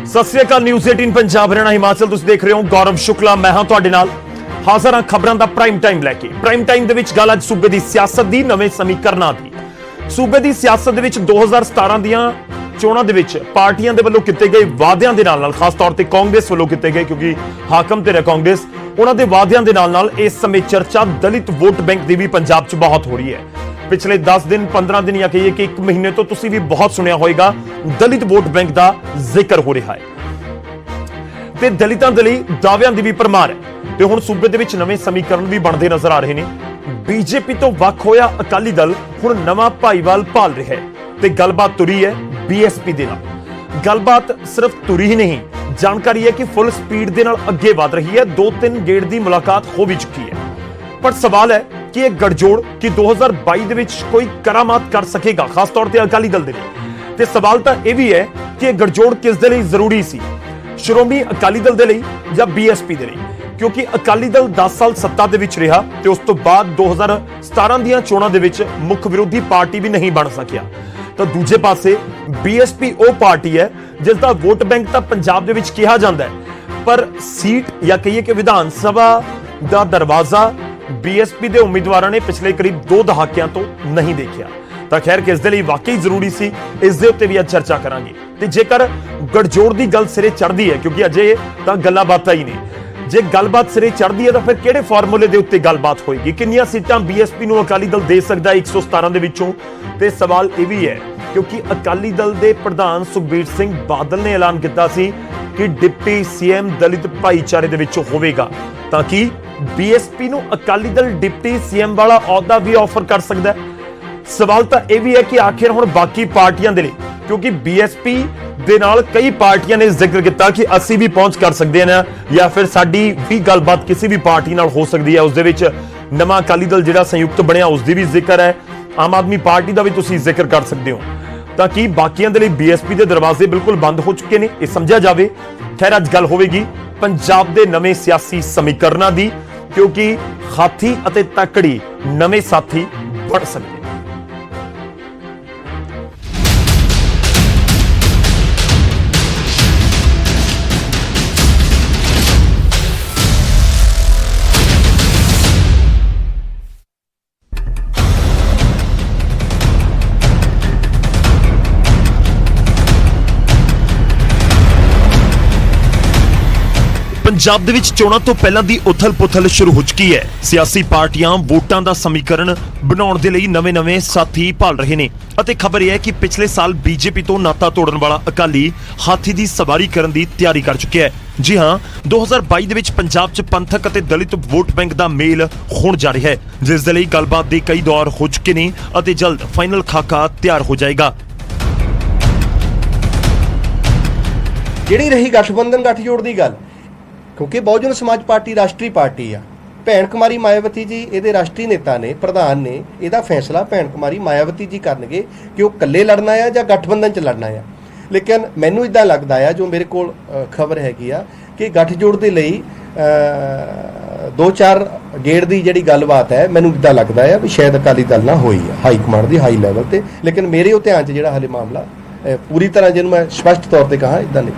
ਸਤਿ ਸ੍ਰੀ ਅਕਾਲ। News 18 Punjab Haryana Himachal ਤੁਸੀਂ ਦੇਖ ਰਹੇ ਹੋ। ਗੌਰਵ ਸ਼ੁਕਲਾ ਮੈਂ ਹਾਂ ਤੁਹਾਡੇ ਨਾਲ ਹਾਜ਼ਰ ਹਾਂ ਖਬਰਾਂ ਦਾ ਪ੍ਰਾਈਮ ਟਾਈਮ ਲੈ ਕੇ। ਪ੍ਰਾਈਮ ਟਾਈਮ ਦੇ ਵਿੱਚ ਗੱਲ ਅੱਜ ਸੂਬੇ ਦੀ ਸਿਆਸਤ ਦੀ, ਨਵੇਂ ਸਮੀਕਰਨਾਂ ਦੀ। ਸੂਬੇ ਦੀ ਸਿਆਸਤ ਦੇ ਵਿੱਚ 2017 ਦੀਆਂ ਚੋਣਾਂ ਦੇ ਵਿੱਚ ਪਾਰਟੀਆਂ ਦੇ ਵੱਲੋਂ ਕੀਤੇ ਗਏ ਵਾਅਦਿਆਂ ਦੇ ਨਾਲ ਖਾਸ ਤੌਰ ਤੇ ਕਾਂਗਰਸ ਵੱਲੋਂ ਕੀਤੇ ਗਏ, ਕਿਉਂਕਿ ਹਾਕਮ ਤੇ ਕਾਂਗਰਸ, ਉਹਨਾਂ ਦੇ ਵਾਅਦਿਆਂ ਦੇ ਨਾਲ ਇਸ ਸਮੇਂ ਚਰਚਾ ਦਲਿਤ ਵੋਟ ਬੈਂਕ ਦੀ ਵੀ ਪੰਜਾਬ 'ਚ ਬਹੁਤ ਹੋ ਰਹੀ ਹੈ। ਪਿਛਲੇ 10 ਦਿਨ 15 ਦਿਨ ਜਾਂ ਕਹੀਏ ਕਿ 1 ਮਹੀਨੇ ਤੋਂ ਤੁਸੀਂ ਵੀ ਬਹੁਤ ਸੁਣਿਆ ਹੋਵੇਗਾ ਦਲਿਤ ਵੋਟ ਬੈਂਕ ਦਾ ਜ਼ਿਕਰ ਹੋ ਰਿਹਾ ਹੈ ਤੇ ਦਲਿਤਾਂ ਦੇ ਲਈ ਦਾਅਵਿਆਂ ਦੀ ਵੀ ਭਰਮਾਰ ਹੈ। ਤੇ ਹੁਣ ਸੂਬੇ ਦੇ ਵਿੱਚ ਨਵੇਂ ਸਮੀਕਰਨ ਵੀ ਬਣਦੇ ਨਜ਼ਰ ਆ ਰਹੇ ਨੇ। ਬੀਜੇਪੀ ਤੋਂ ਵੱਖ ਹੋਇਆ ਅਕਾਲੀ ਦਲ ਹੁਣ ਨਵਾਂ ਭਾਈਵਾਲ ਭਾਲ ਰਿਹਾ ਹੈ ਤੇ ਗੱਲਬਾਤ ਤੁਰੀ ਹੈ ਬੀਐਸਪੀ ਦੇ ਨਾਲ। ਗੱਲਬਾਤ ਸਿਰਫ ਤੁਰੀ ਹੀ ਨਹੀਂ, ਜਾਣਕਾਰੀ ਹੈ ਕਿ ਫੁੱਲ ਸਪੀਡ ਦੇ ਨਾਲ ਅੱਗੇ ਵਧ ਰਹੀ ਹੈ। 2-3 ਗੇੜ ਦੀ ਮੁਲਾਕਾਤ ਹੋ ਵੀ ਚੁੱਕੀ ਹੈ, ਪਰ ਸਵਾਲ ਹੈ ਕਿ ਇਹ ਗੜਜੋੜ ਕਿ 2022 ਦੇ ਵਿੱਚ ਕੋਈ ਕਰਾਮਾਤ ਕਰ ਸਕੇਗਾ, ਖਾਸ ਤੌਰ ਤੇ ਅਕਾਲੀ ਦਲ ਦੇ ਲਈ। ਤੇ ਸਵਾਲ ਤਾਂ ਇਹ ਵੀ ਹੈ ਕਿ ਇਹ ਗੜਜੋੜ ਕਿਸ ਦੇ ਲਈ ਜ਼ਰੂਰੀ ਸੀ, ਸ਼੍ਰੋਮਣੀ ਅਕਾਲੀ ਦਲ ਦੇ ਲਈ ਜਾਂ ਬੀਐਸਪੀ ਦੇ ਲਈ? ਕਿਉਂਕਿ ਅਕਾਲੀ ਦਲ 10 ਸਾਲ ਸੱਤਾ ਦੇ ਵਿੱਚ ਰਿਹਾ ਤੇ ਉਸ ਤੋਂ ਬਾਅਦ 2017 ਦੀਆਂ ਚੋਣਾਂ ਦੇ ਵਿੱਚ ਮੁੱਖ ਵਿਰੋਧੀ ਪਾਰਟੀ ਵੀ ਨਹੀਂ ਬਣ ਸਕਿਆ। ਤਾਂ ਦੂਜੇ ਪਾਸੇ ਬੀਐਸਪੀ ਉਹ ਪਾਰਟੀ ਹੈ ਜਿਸ ਦਾ ਵੋਟ ਬੈਂਕ ਤਾਂ ਪੰਜਾਬ ਦੇ ਵਿੱਚ ਕਿਹਾ ਜਾਂਦਾ ਹੈ, ਪਰ ਸੀਟ ਜਾਂ ਕਹੀਏ ਕਿ ਵਿਧਾਨ ਸਭਾ ਦਾ ਦਰਵਾਜ਼ਾ ਬੀਐਸਪੀ ਦੇ ਉਮੀਦਵਾਰਾਂ ਨੇ ਪਿਛਲੇ ਕਰੀਬ 2 ਦਹਾਕਿਆਂ ਤੋਂ ਨਹੀਂ ਦੇਖਿਆ। ਤਾਂ ਖੈਰ ਕਿਸ ਦੇ ਲਈ ਵਾਕਈ ਜ਼ਰੂਰੀ ਸੀ, ਇਸ ਦੇ ਉੱਤੇ ਵੀ ਅੱਜ ਚਰਚਾ ਕਰਾਂਗੇ। ਤੇ ਜੇਕਰ ਗੜਜੋੜ ਦੀ ਗੱਲ ਸਿਰੇ ਚੜ੍ਹਦੀ ਹੈ, ਕਿਉਂਕਿ ਅਜੇ ਤਾਂ ਗੱਲਾਂ ਬਾਤਾਂ ਹੀ ਨੇ, ਜੇ ਗੱਲਬਾਤ ਸਿਰੇ ਚੜ੍ਹਦੀ ਹੈ ਤਾਂ ਫਿਰ ਕਿਹੜੇ ਫਾਰਮੂਲੇ ਦੇ ਉੱਤੇ ਗੱਲਬਾਤ ਹੋਏਗੀ? ਕਿੰਨੀਆਂ ਸੀਟਾਂ ਬੀਐਸਪੀ ਨੂੰ ਅਕਾਲੀ ਦਲ ਦੇ ਸਕਦਾ 117 ਦੇ ਵਿੱਚੋਂ? ਤੇ ਸਵਾਲ ਇਹ ਵੀ ਹੈ ਕਿਉਂਕਿ ਅਕਾਲੀ ਦਲ ਦੇ ਪ੍ਰਧਾਨ ਸੁਖਬੀਰ ਸਿੰਘ ਬਾਦਲ ਨੇ ਐਲਾਨ ਕੀਤਾ ਸੀ ਕਿ ਡਿਪਟੀ ਸੀਐਮ ਦਲਿਤ ਭਾਈਚਾਰੇ ਦੇ ਵਿੱਚੋਂ ਹੋਵੇਗਾ, ਤਾਂ ਕਿ ਬੀਐਸਪੀ ਨੂੰ ਅਕਾਲੀ ਦਲ ਡਿਪਟੀ ਸੀਐਮ ਵਾਲਾ ਅਹੁਦਾ ਵੀ ਆਫਰ ਕਰ ਸਕਦਾ ਹੈ। ਸਵਾਲ ਤਾਂ ਇਹ ਵੀ ਹੈ ਕਿ ਆਖਿਰ ਹੁਣ ਬਾਕੀ ਪਾਰਟੀਆਂ ਦੇ ਲਈ, ਕਿਉਂਕਿ ਬੀਐਸਪੀ ਦੇ ਨਾਲ ਕਈ ਪਾਰਟੀਆਂ ਨੇ ਜ਼ਿਕਰ ਕੀਤਾ ਕਿ ਅਸੀਂ ਵੀ ਪਹੁੰਚ ਕਰ ਸਕਦੇ ਹਾਂ ਜਾਂ ਫਿਰ ਸਾਡੀ ਵੀ ਗੱਲਬਾਤ ਕਿਸੇ ਵੀ ਪਾਰਟੀ ਨਾਲ ਹੋ ਸਕਦੀ ਹੈ। ਉਸ ਦੇ ਵਿੱਚ ਨਵਾਂ ਅਕਾਲੀ ਦਲ ਜਿਹੜਾ ਸੰਯੁਕਤ ਬਣਿਆ ਉਸ ਦੀ ਵੀ ਜ਼ਿਕਰ ਹੈ, ਆਮ ਆਦਮੀ ਪਾਰਟੀ ਦਾ ਵੀ ਤੁਸੀਂ ਜ਼ਿਕਰ ਕਰ ਸਕਦੇ ਹੋ। ਤਾਂ ਕਿ ਬਾਕੀਆਂ ਦੇ ਲਈ ਬੀਐਸਪੀ ਦੇ ਦਰਵਾਜ਼ੇ ਬਿਲਕੁਲ ਬੰਦ ਹੋ ਚੁੱਕੇ ਨੇ, ਇਹ ਸਮਝਿਆ ਜਾਵੇ। ਖੈਰ ਅੱਜ ਗੱਲ ਹੋਵੇਗੀ ਪੰਜਾਬ ਦੇ ਨਵੇਂ ਸਿਆਸੀ ਸਮੀਕਰਨਾਂ ਦੀ, ਕਿਉਂਕਿ ਹਾਥੀ ਅਤੇ ਤਕੜੀ ਨਵੇਂ ਸਾਥੀ ਬਣ ਸਕਦੇ। ਪੰਜਾਬ ਦੇ ਵਿੱਚ ਚੋਣਾਂ ਤੋਂ ਪਹਿਲਾਂ ਦੀ ਉਥਲ-ਪੁਥਲ ਸ਼ੁਰੂ ਹੋ ਚੁੱਕੀ ਹੈ। ਸਿਆਸੀ ਪਾਰਟੀਆਂ ਵੋਟਾਂ ਦਾ ਸਮੀਕਰਨ ਬਣਾਉਣ ਦੇ ਲਈ ਨਵੇਂ-ਨਵੇਂ ਸਾਥੀ ਭਾਲ ਰਹੇ ਨੇ ਅਤੇ ਖਬਰ ਇਹ ਹੈ ਕਿ ਪਿਛਲੇ ਸਾਲ ਬੀਜੇਪੀ ਤੋਂ ਨਾਤਾ ਤੋੜਨ ਵਾਲਾ ਅਕਾਲੀ ਹਾਥੀ ਦੀ ਸਵਾਰੀ ਕਰਨ ਦੀ ਤਿਆਰੀ ਕਰ ਚੁੱਕਿਆ ਹੈ। ਜੀ ਹਾਂ, 2022 ਦੇ ਵਿੱਚ ਪੰਜਾਬ 'ਚ ਪੰਥਕ ਅਤੇ ਦਲਿਤ ਵੋਟ ਬੈਂਕ ਦਾ ਮੇਲ ਹੋਣ ਜਾ ਰਿਹਾ ਹੈ, ਜਿਸ ਦੇ ਲਈ ਗੱਲਬਾਤ ਦੇ ਕਈ ਦੌਰ ਹੋ ਚੁੱਕੇ ਨੇ ਅਤੇ ਜਲਦ ਫਾਈਨਲ ਖਾਕਾ ਤਿਆਰ ਹੋ ਜਾਏਗਾ। ਜਿਹੜੀ ਰਹੀ ਗਠਬੰਧਨ ਗੱਠਜੋੜ ਦੀ ਗੱਲ, ਕਿਉਂਕਿ ਬਹੁਜਨ ਸਮਾਜ ਪਾਰਟੀ ਰਾਸ਼ਟਰੀ ਪਾਰਟੀ ਆ, ਭੈਣ ਕੁਮਾਰੀ ਮਾਇਆਵਤੀ ਜੀ ਇਹਦੇ ਰਾਸ਼ਟਰੀ ਨੇਤਾ ਨੇ, ਪ੍ਰਧਾਨ ਨੇ। ਇਹਦਾ ਫੈਸਲਾ ਭੈਣ ਕੁਮਾਰੀ ਮਾਇਆਵਤੀ ਜੀ ਕਰਨਗੇ ਕਿ ਉਹ ਇਕੱਲੇ ਲੜਨਾ ਆ ਜਾਂ ਗਠਬੰਧਨ 'ਚ ਲੜਨਾ ਆ। ਲੇਕਿਨ ਮੈਨੂੰ ਇਦਾਂ ਲੱਗਦਾ ਆ, ਜੋ ਮੇਰੇ ਕੋਲ ਖਬਰ ਹੈਗੀ ਆ, ਕਿ ਗੱਠਜੋੜ ਦੇ ਲਈ 2-4 ਗੇੜ ਦੀ ਜਿਹੜੀ ਗੱਲਬਾਤ ਹੈ, ਮੈਨੂੰ ਇਦਾਂ ਲੱਗਦਾ ਆ ਵੀ ਸ਼ਾਇਦ ਅਕਾਲੀ ਦਲ ਨਾਲ ਹੋਈ ਆ ਹਾਈ ਕਮਾਂਡ ਦੀ ਹਾਈ ਲੈਵਲ ਤੇ। ਲੇਕਿਨ ਮੇਰੇ ਉਹ ਧਿਆਨ 'ਚ ਜਿਹੜਾ ਹਾਲੇ ਮਾਮਲਾ ਪੂਰੀ ਤਰ੍ਹਾਂ ਜਿਹਨੂੰ ਮੈਂ ਸਪਸ਼ਟ ਤੌਰ ਤੇ ਕਹਾਂ ਇਦਾਂ ਨਹੀਂ।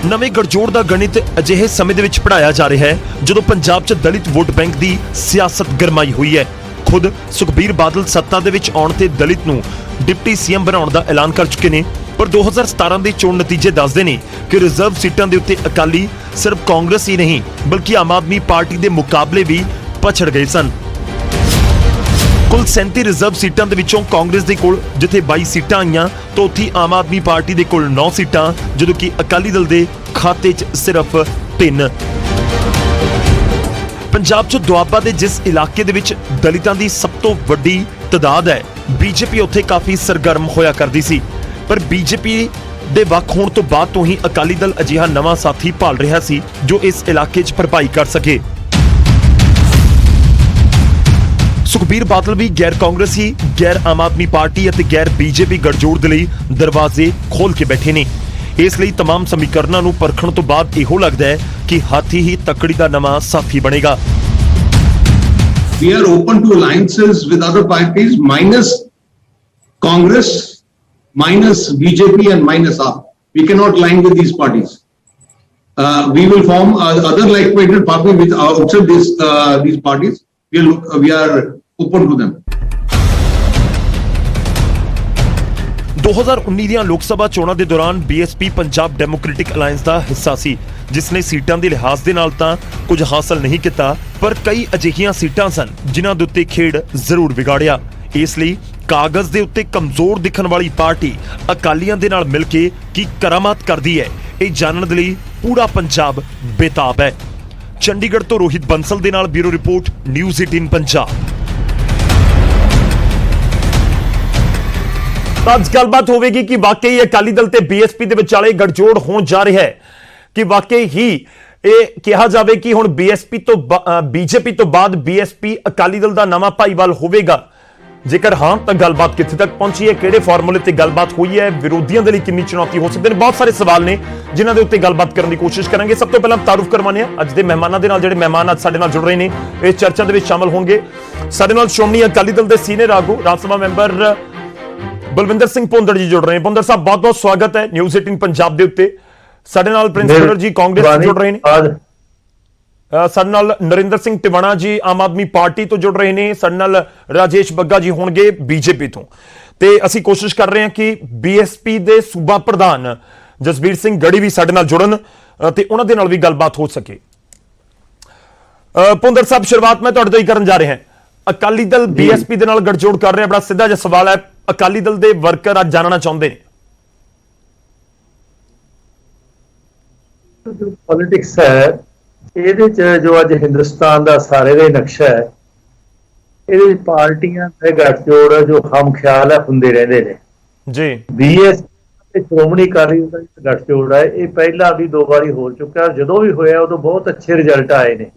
ਨਵੇਂ ਗੜਜੋੜ ਦਾ ਗਣਿਤ ਅਜਿਹੇ ਸਮੇਂ ਦੇ ਵਿੱਚ ਪੜਾਇਆ ਜਾ ਰਿਹਾ ਹੈ ਜਦੋਂ ਪੰਜਾਬ 'ਚ ਦਲਿਤ ਵੋਟ ਬੈਂਕ ਦੀ ਸਿਆਸਤ ਗਰਮਾਈ ਹੋਈ ਹੈ। ਖੁਦ ਸੁਖਬੀਰ ਬਾਦਲ ਸੱਤਾ ਦੇ ਵਿੱਚ ਆਉਣ ਤੇ ਦਲਿਤ ਨੂੰ ਡਿਪਟੀ ਸੀਐਮ ਬਣਾਉਣ ਦਾ ਐਲਾਨ ਕਰ ਚੁੱਕੇ ਨੇ, ਪਰ 2017 ਦੇ ਚੋਣ ਨਤੀਜੇ ਦੱਸਦੇ ਨੇ ਕਿ ਰਿਜ਼ਰਵ ਸੀਟਾਂ ਦੇ ਉੱਤੇ ਅਕਾਲੀ ਸਿਰਫ ਕਾਂਗਰਸ ਹੀ ਨਹੀਂ ਬਲਕਿ ਆਮ ਆਦਮੀ ਪਾਰਟੀ ਦੇ ਮੁਕਾਬਲੇ ਵੀ ਪਛੜ ਗਏ ਸਨ। ਕੁੱਲ 37 ਰਿਜ਼ਰਵ ਸੀਟਾਂ ਦੇ ਵਿੱਚੋਂ ਕਾਂਗਰਸ ਦੇ ਕੋਲ ਜਿੱਥੇ 22 ਸੀਟਾਂ ਆਈਆਂ ਤਾਂ ਉੱਥੇ ਆਮ ਆਦਮੀ ਪਾਰਟੀ ਦੇ ਕੋਲ 9 ਸੀਟਾਂ, ਜਦੋਂ ਕਿ ਅਕਾਲੀ ਦਲ ਦੇ ਖਾਤੇ 'ਚ ਸਿਰਫ 3। ਪੰਜਾਬ 'ਚ ਦੁਆਬਾ ਦੇ ਜਿਸ ਇਲਾਕੇ ਦੇ ਵਿੱਚ ਦਲਿਤਾਂ ਦੀ ਸਭ ਤੋਂ ਵੱਡੀ ਤਦਾਦ ਹੈ, ਬੀਜੇਪੀ ਉੱਥੇ ਕਾਫੀ ਸਰਗਰਮ ਹੋਇਆ ਕਰਦੀ ਸੀ, ਪਰ ਬੀਜੇਪੀ ਦੇ ਵੱਖ ਹੋਣ ਤੋਂ ਬਾਅਦ ਤੋਂ ਹੀ ਅਕਾਲੀ ਦਲ ਅਜਿਹਾ ਨਵਾਂ ਸਾਥੀ ਭਾਲ ਰਿਹਾ ਸੀ ਜੋ ਇਸ ਇਲਾਕੇ 'ਚ ਭਰਪਾਈ ਕਰ ਸਕੇ। ਸੁਖਬੀਰ ਬਾਦਲ ਵੀ ਗੈਰ ਕਾਂਗਰਸੀ, ਗੈਰ ਆਮ ਆਦਮੀ ਪਾਰਟੀ ਅਤੇ ਗੈਰ ਬੀਜੇਪੀ ਗੜਜੋੜ ਦੇ ਲਈ ਦਰਵਾਜ਼ੇ ਖੋਲ ਕੇ ਬੈਠੇ ਨੇ। ਇਸ ਲਈ तमाम ਸਮੀਕਰਨਾਂ ਨੂੰ ਪਰਖਣ ਤੋਂ ਬਾਅਦ ਇਹੋ ਲੱਗਦਾ ਹੈ ਕਿ ਹਾਥੀ ਹੀ ਤਕੜੀ ਦਾ ਨਵਾਂ ਸਾਥੀ ਬਣੇਗਾ। We are open to alliances with other parties minus Congress, minus BJP and minus AAP. We cannot line with these parties. We will form other like-minded party with outside these parties. We are open to them. 2019 ਦੀਆਂ ਲੋਕ ਸਭਾ ਚੋਣਾਂ ਦੇ ਦੌਰਾਨ BSP Punjab democratic alliance ਦਾ ਹਿੱਸਾ ਸੀ, ਜਿਸ ਨੇ ਸੀਟਾਂ ਦੇ ਲਿਹਾਜ਼ ਦੇ ਨਾਲ ਤਾਂ ਕੁਝ ਹਾਸਲ ਨਹੀਂ ਕੀਤਾ, ਪਰ ਕਈ ਅਜਿਹੀਆਂ ਸੀਟਾਂ ਸਨ ਜਿਨ੍ਹਾਂ ਦੇ ਉੱਤੇ ਖੇਡ ਜ਼ਰੂਰ ਵਿਗਾੜਿਆ। ਇਸ ਲਈ ਕਾਗਜ਼ ਦੇ ਉੱਤੇ ਕਮਜ਼ੋਰ ਦਿਖਣ ਵਾਲੀ ਪਾਰਟੀ ਅਕਾਲੀਆਂ ਦੇ ਨਾਲ ਮਿਲ ਕੇ ਕੀ ਕਰਾਮਾਤ ਕਰਦੀ ਹੈ, ਇਹ ਜਾਣਨ ਦੇ ਲਈ ਪੂਰਾ ਪੰਜਾਬ ਬੇਤਾਬ ਹੈ। ਚੰਡੀਗੜ੍ਹ ਤੋਂ ਰੋਹਿਤ ਬੰਸਲ ਦੇ ਨਾਲ ਬਿਊਰੋ ਰਿਪੋਰਟ, ਨਿਊਜ਼ 18 ਪੰਜਾਬ। ਅੱਜ ਗੱਲਬਾਤ ਹੋਵੇਗੀ ਕਿ ਵਾਕਈ ਅਕਾਲੀ ਦਲ ਤੇ ਬੀਐਸਪੀ ਦੇ ਵਿਚਾਲੇ ਗਠਜੋੜ ਹੋਣ ਜਾ ਰਿਹਾ ਹੈ ਕਿ ਵਾਕਈ ਹੀ ਇਹ ਕਿਹਾ ਜਾਵੇ ਕਿ ਹੁਣ ਬੀਐਸਪੀ ਤੋਂ ਬੀਜੇਪੀ ਤੋਂ ਬਾਅਦ ਬੀਐਸਪੀ ਅਕਾਲੀ ਦਲ ਦਾ ਨਵਾਂ ਭਾਈਵਾਲ ਹੋਵੇਗਾ। ਜੇਕਰ ਹਾਂ ਤਾਂ ਗੱਲਬਾਤ ਕਿੱਥੇ ਤੱਕ ਪਹੁੰਚੀ ਹੈ, ਕਿਹੜੇ ਫਾਰਮੂਲੇ ਤੇ ਗੱਲਬਾਤ ਹੋਈ ਹੈ, ਵਿਰੋਧੀਆਂ ਦੇ ਲਈ ਕਿੰਨੀ ਚੁਣੌਤੀ ਹੋ ਸਕਦੀ ਹੈ, ਬਹੁਤ ਸਾਰੇ ਸਵਾਲ ਨੇ ਜਿਨ੍ਹਾਂ ਦੇ ਉੱਤੇ ਗੱਲਬਾਤ ਕਰਨ ਦੀ ਕੋਸ਼ਿਸ਼ ਕਰਾਂਗੇ। ਸਭ ਤੋਂ ਪਹਿਲਾਂ ਤਾਰੂਫ ਕਰਵਾਉਂਦੇ ਹਾਂ ਅੱਜ ਦੇ ਮਹਿਮਾਨਾਂ ਦੇ ਨਾਲ। ਜਿਹੜੇ ਮਹਿਮਾਨ ਅੱਜ ਸਾਡੇ ਨਾਲ ਜੁੜ ਰਹੇ ਨੇ ਇਸ ਚਰਚਾ ਦੇ ਵਿੱਚ ਸ਼ਾਮਲ ਹੋਣਗੇ। ਸਾਡੇ ਨਾਲ ਸ਼੍ਰੋਮਣੀ ਅਕਾਲੀ ਦਲ ਦੇ ਸੀਨੀਅਰ ਆਗੂ ਰਾਜ ਸਭਾ ਮੈਂਬਰ ਬਲਵਿੰਦਰ ਸਿੰਘ ਭੁੰਦੜ ਜੀ ਜੁੜ ਰਹੇ ਨੇ। ਭੁੰਦੜ ਸਾਹਿਬ ਬਹੁਤ ਬਹੁਤ ਸਵਾਗਤ ਹੈ ਨਿਊਜ਼ 18 ਪੰਜਾਬ ਦੇ ਉੱਤੇ। ਸਾਡੇ ਨਾਲ ਪ੍ਰਿੰਸ ਕੁਲਰ ਜੀ ਕਾਂਗਰਸ ਤੋਂ ਜੁੜ ਰਹੇ ਨੇ। ਸਾਡੇ ਨਾਲ ਨਰਿੰਦਰ ਸਿੰਘ ਟਿਵਾਣਾ ਜੀ ਆਮ ਆਦਮੀ ਪਾਰਟੀ ਤੋਂ ਜੁੜ ਰਹੇ ਨੇ। ਸਾਡੇ ਨਾਲ ਰਾਜੇਸ਼ ਬੱਗਾ ਜੀ ਹੋਣਗੇ ਬੀਜੇਪੀ ਤੋਂ। ਤੇ ਅਸੀਂ ਕੋਸ਼ਿਸ਼ ਕਰ ਰਹੇ ਹਾਂ ਕਿ ਬੀਐਸਪੀ ਦੇ ਸੂਬਾ ਪ੍ਰਧਾਨ ਜਸਬੀਰ ਸਿੰਘ ਗੜੀ ਵੀ ਸਾਡੇ ਨਾਲ ਜੁੜਨ ਤੇ ਉਹਨਾਂ ਦੇ ਨਾਲ ਵੀ ਗੱਲਬਾਤ ਹੋ ਸਕੇ। ਭੁੰਦੜ ਸਾਹਿਬ, ਸ਼ੁਰੂਆਤ ਮੈਂ ਤੁਹਾਡੇ ਤੋਂ ਹੀ ਕਰਨ ਜਾ ਰਿਹਾ ਹਾਂ। ਅਕਾਲੀ ਦਲ ਬੀਐਸਪੀ ਦੇ ਨਾਲ ਗਠਜੋੜ ਕਰ ਰਿਹਾ, ਬੜਾ ਸਿੱਧਾ ਜਿਹਾ ਸਵਾਲ ਹੈ। ਅਕਾਲੀ ਦਲ ਦੇ ਵਰਕਰ ਅੱਜ ਜਾਣਨਾ ਚਾਹੁੰਦੇ ਨੇ ਜੋ ਪੋਲਿਟਿਕਸ ਹੈ ਇਹਦੇ ਚ ਜੋ ਅੱਜ ਹਿੰਦੁਸਤਾਨ ਦਾ ਸਾਰੇ ਦਾ ਨਕਸ਼ਾ ਹੈ, ਇਹਦੇ ਵਿੱਚ ਪਾਰਟੀਆਂ ਦੇ ਗੱਠਜੋੜ ਜੋ ਹਮ ਖਿਆਲ ਹੈ ਹੁੰਦੇ ਰਹਿੰਦੇ ਨੇ ਜੀ। ਬੀਐਸ ਤੇ ਸ਼੍ਰੋਮਣੀ ਅਕਾਲੀ ਦਲ ਦਾ ਗੱਠਜੋੜ ਹੈ, ਇਹ ਪਹਿਲਾਂ ਵੀ 2 ਵਾਰੀ ਹੋ ਚੁੱਕਾ। ਜਦੋਂ ਵੀ ਹੋਇਆ ਉਦੋਂ ਬਹੁਤ ਅੱਛੇ ਰਿਜ਼ਲਟ ਆਏ ਨੇ।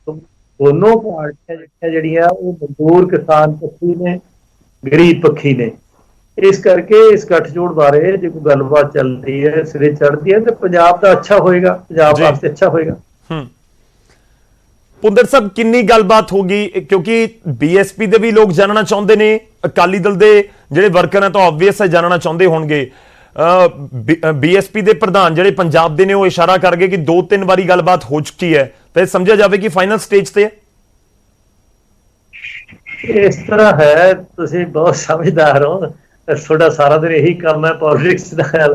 ਦੋਨੋਂ ਪਾਰਟੀਆਂ ਜਿਹੜੀਆਂ ਉਹ ਮਜ਼ਦੂਰ ਕਿਸਾਨ ਪੱਖੀ ਨੇ, ਗਰੀਬ ਪੱਖੀ ਨੇ। ਇਸ ਕਰਕੇ ਇਸ ਗੱਠਜੋੜ ਬਾਰੇ ਜੇ ਕੋਈ ਗੱਲਬਾਤ ਚੱਲਦੀ ਹੈ, ਸਿਰੇ ਚੜ੍ਹਦੀ ਹੈ, ਤੇ ਪੰਜਾਬ ਦਾ ਅੱਛਾ ਹੋਏਗਾ, ਪੰਜਾਬ ਵਾਸਤੇ ਅੱਛਾ ਹੋਏਗਾ। ਭੁੰਦੜ ਸਾਹਿਬ, ਕਿੰਨੀ ਗੱਲਬਾਤ ਹੋਗੀ? ਕਿਉਂਕਿ ਬੀਐਸਪੀ ਦੇ ਵੀ ਲੋਕ ਜਾਣਨਾ ਚਾਹੁੰਦੇ ਨੇ, ਅਕਾਲੀ ਦਲ ਦੇ ਜਿਹੜੇ ਵਰਕਰ ਹੈ ਤਾਂ ਆਬਵੀਅਸ ਹੈ ਜਾਣਨਾ ਚਾਹੁੰਦੇ ਹੋਣਗੇ। ਬੀਐਸਪੀ ਦੇ ਪ੍ਰਧਾਨ ਜਿਹੜੇ ਪੰਜਾਬ ਦੇ ਨੇ ਉਹ ਇਸ਼ਾਰਾ ਕਰ ਗਏ ਕਿ 2-3 ਵਾਰੀ ਗੱਲਬਾਤ ਹੋ ਚੁੱਕੀ ਹੈ, ਤਾਂ ਇਹ ਸਮਝਿਆ ਜਾਵੇ ਕਿ ਫਾਈਨਲ ਸਟੇਜ ਤੇ ਹੈ। ਇਸ ਤਰ੍ਹਾਂ ਹੈ, ਤੁਸੀਂ ਬਹੁਤ ਸਮਝਦਾਰ ਹੋ, ਤੁਹਾਡਾ ਸਾਰਾ ਦਿਨ ਇਹੀ ਕੰਮ ਹੈ ਪੋਲਿਟਿਕਸ ਦਾ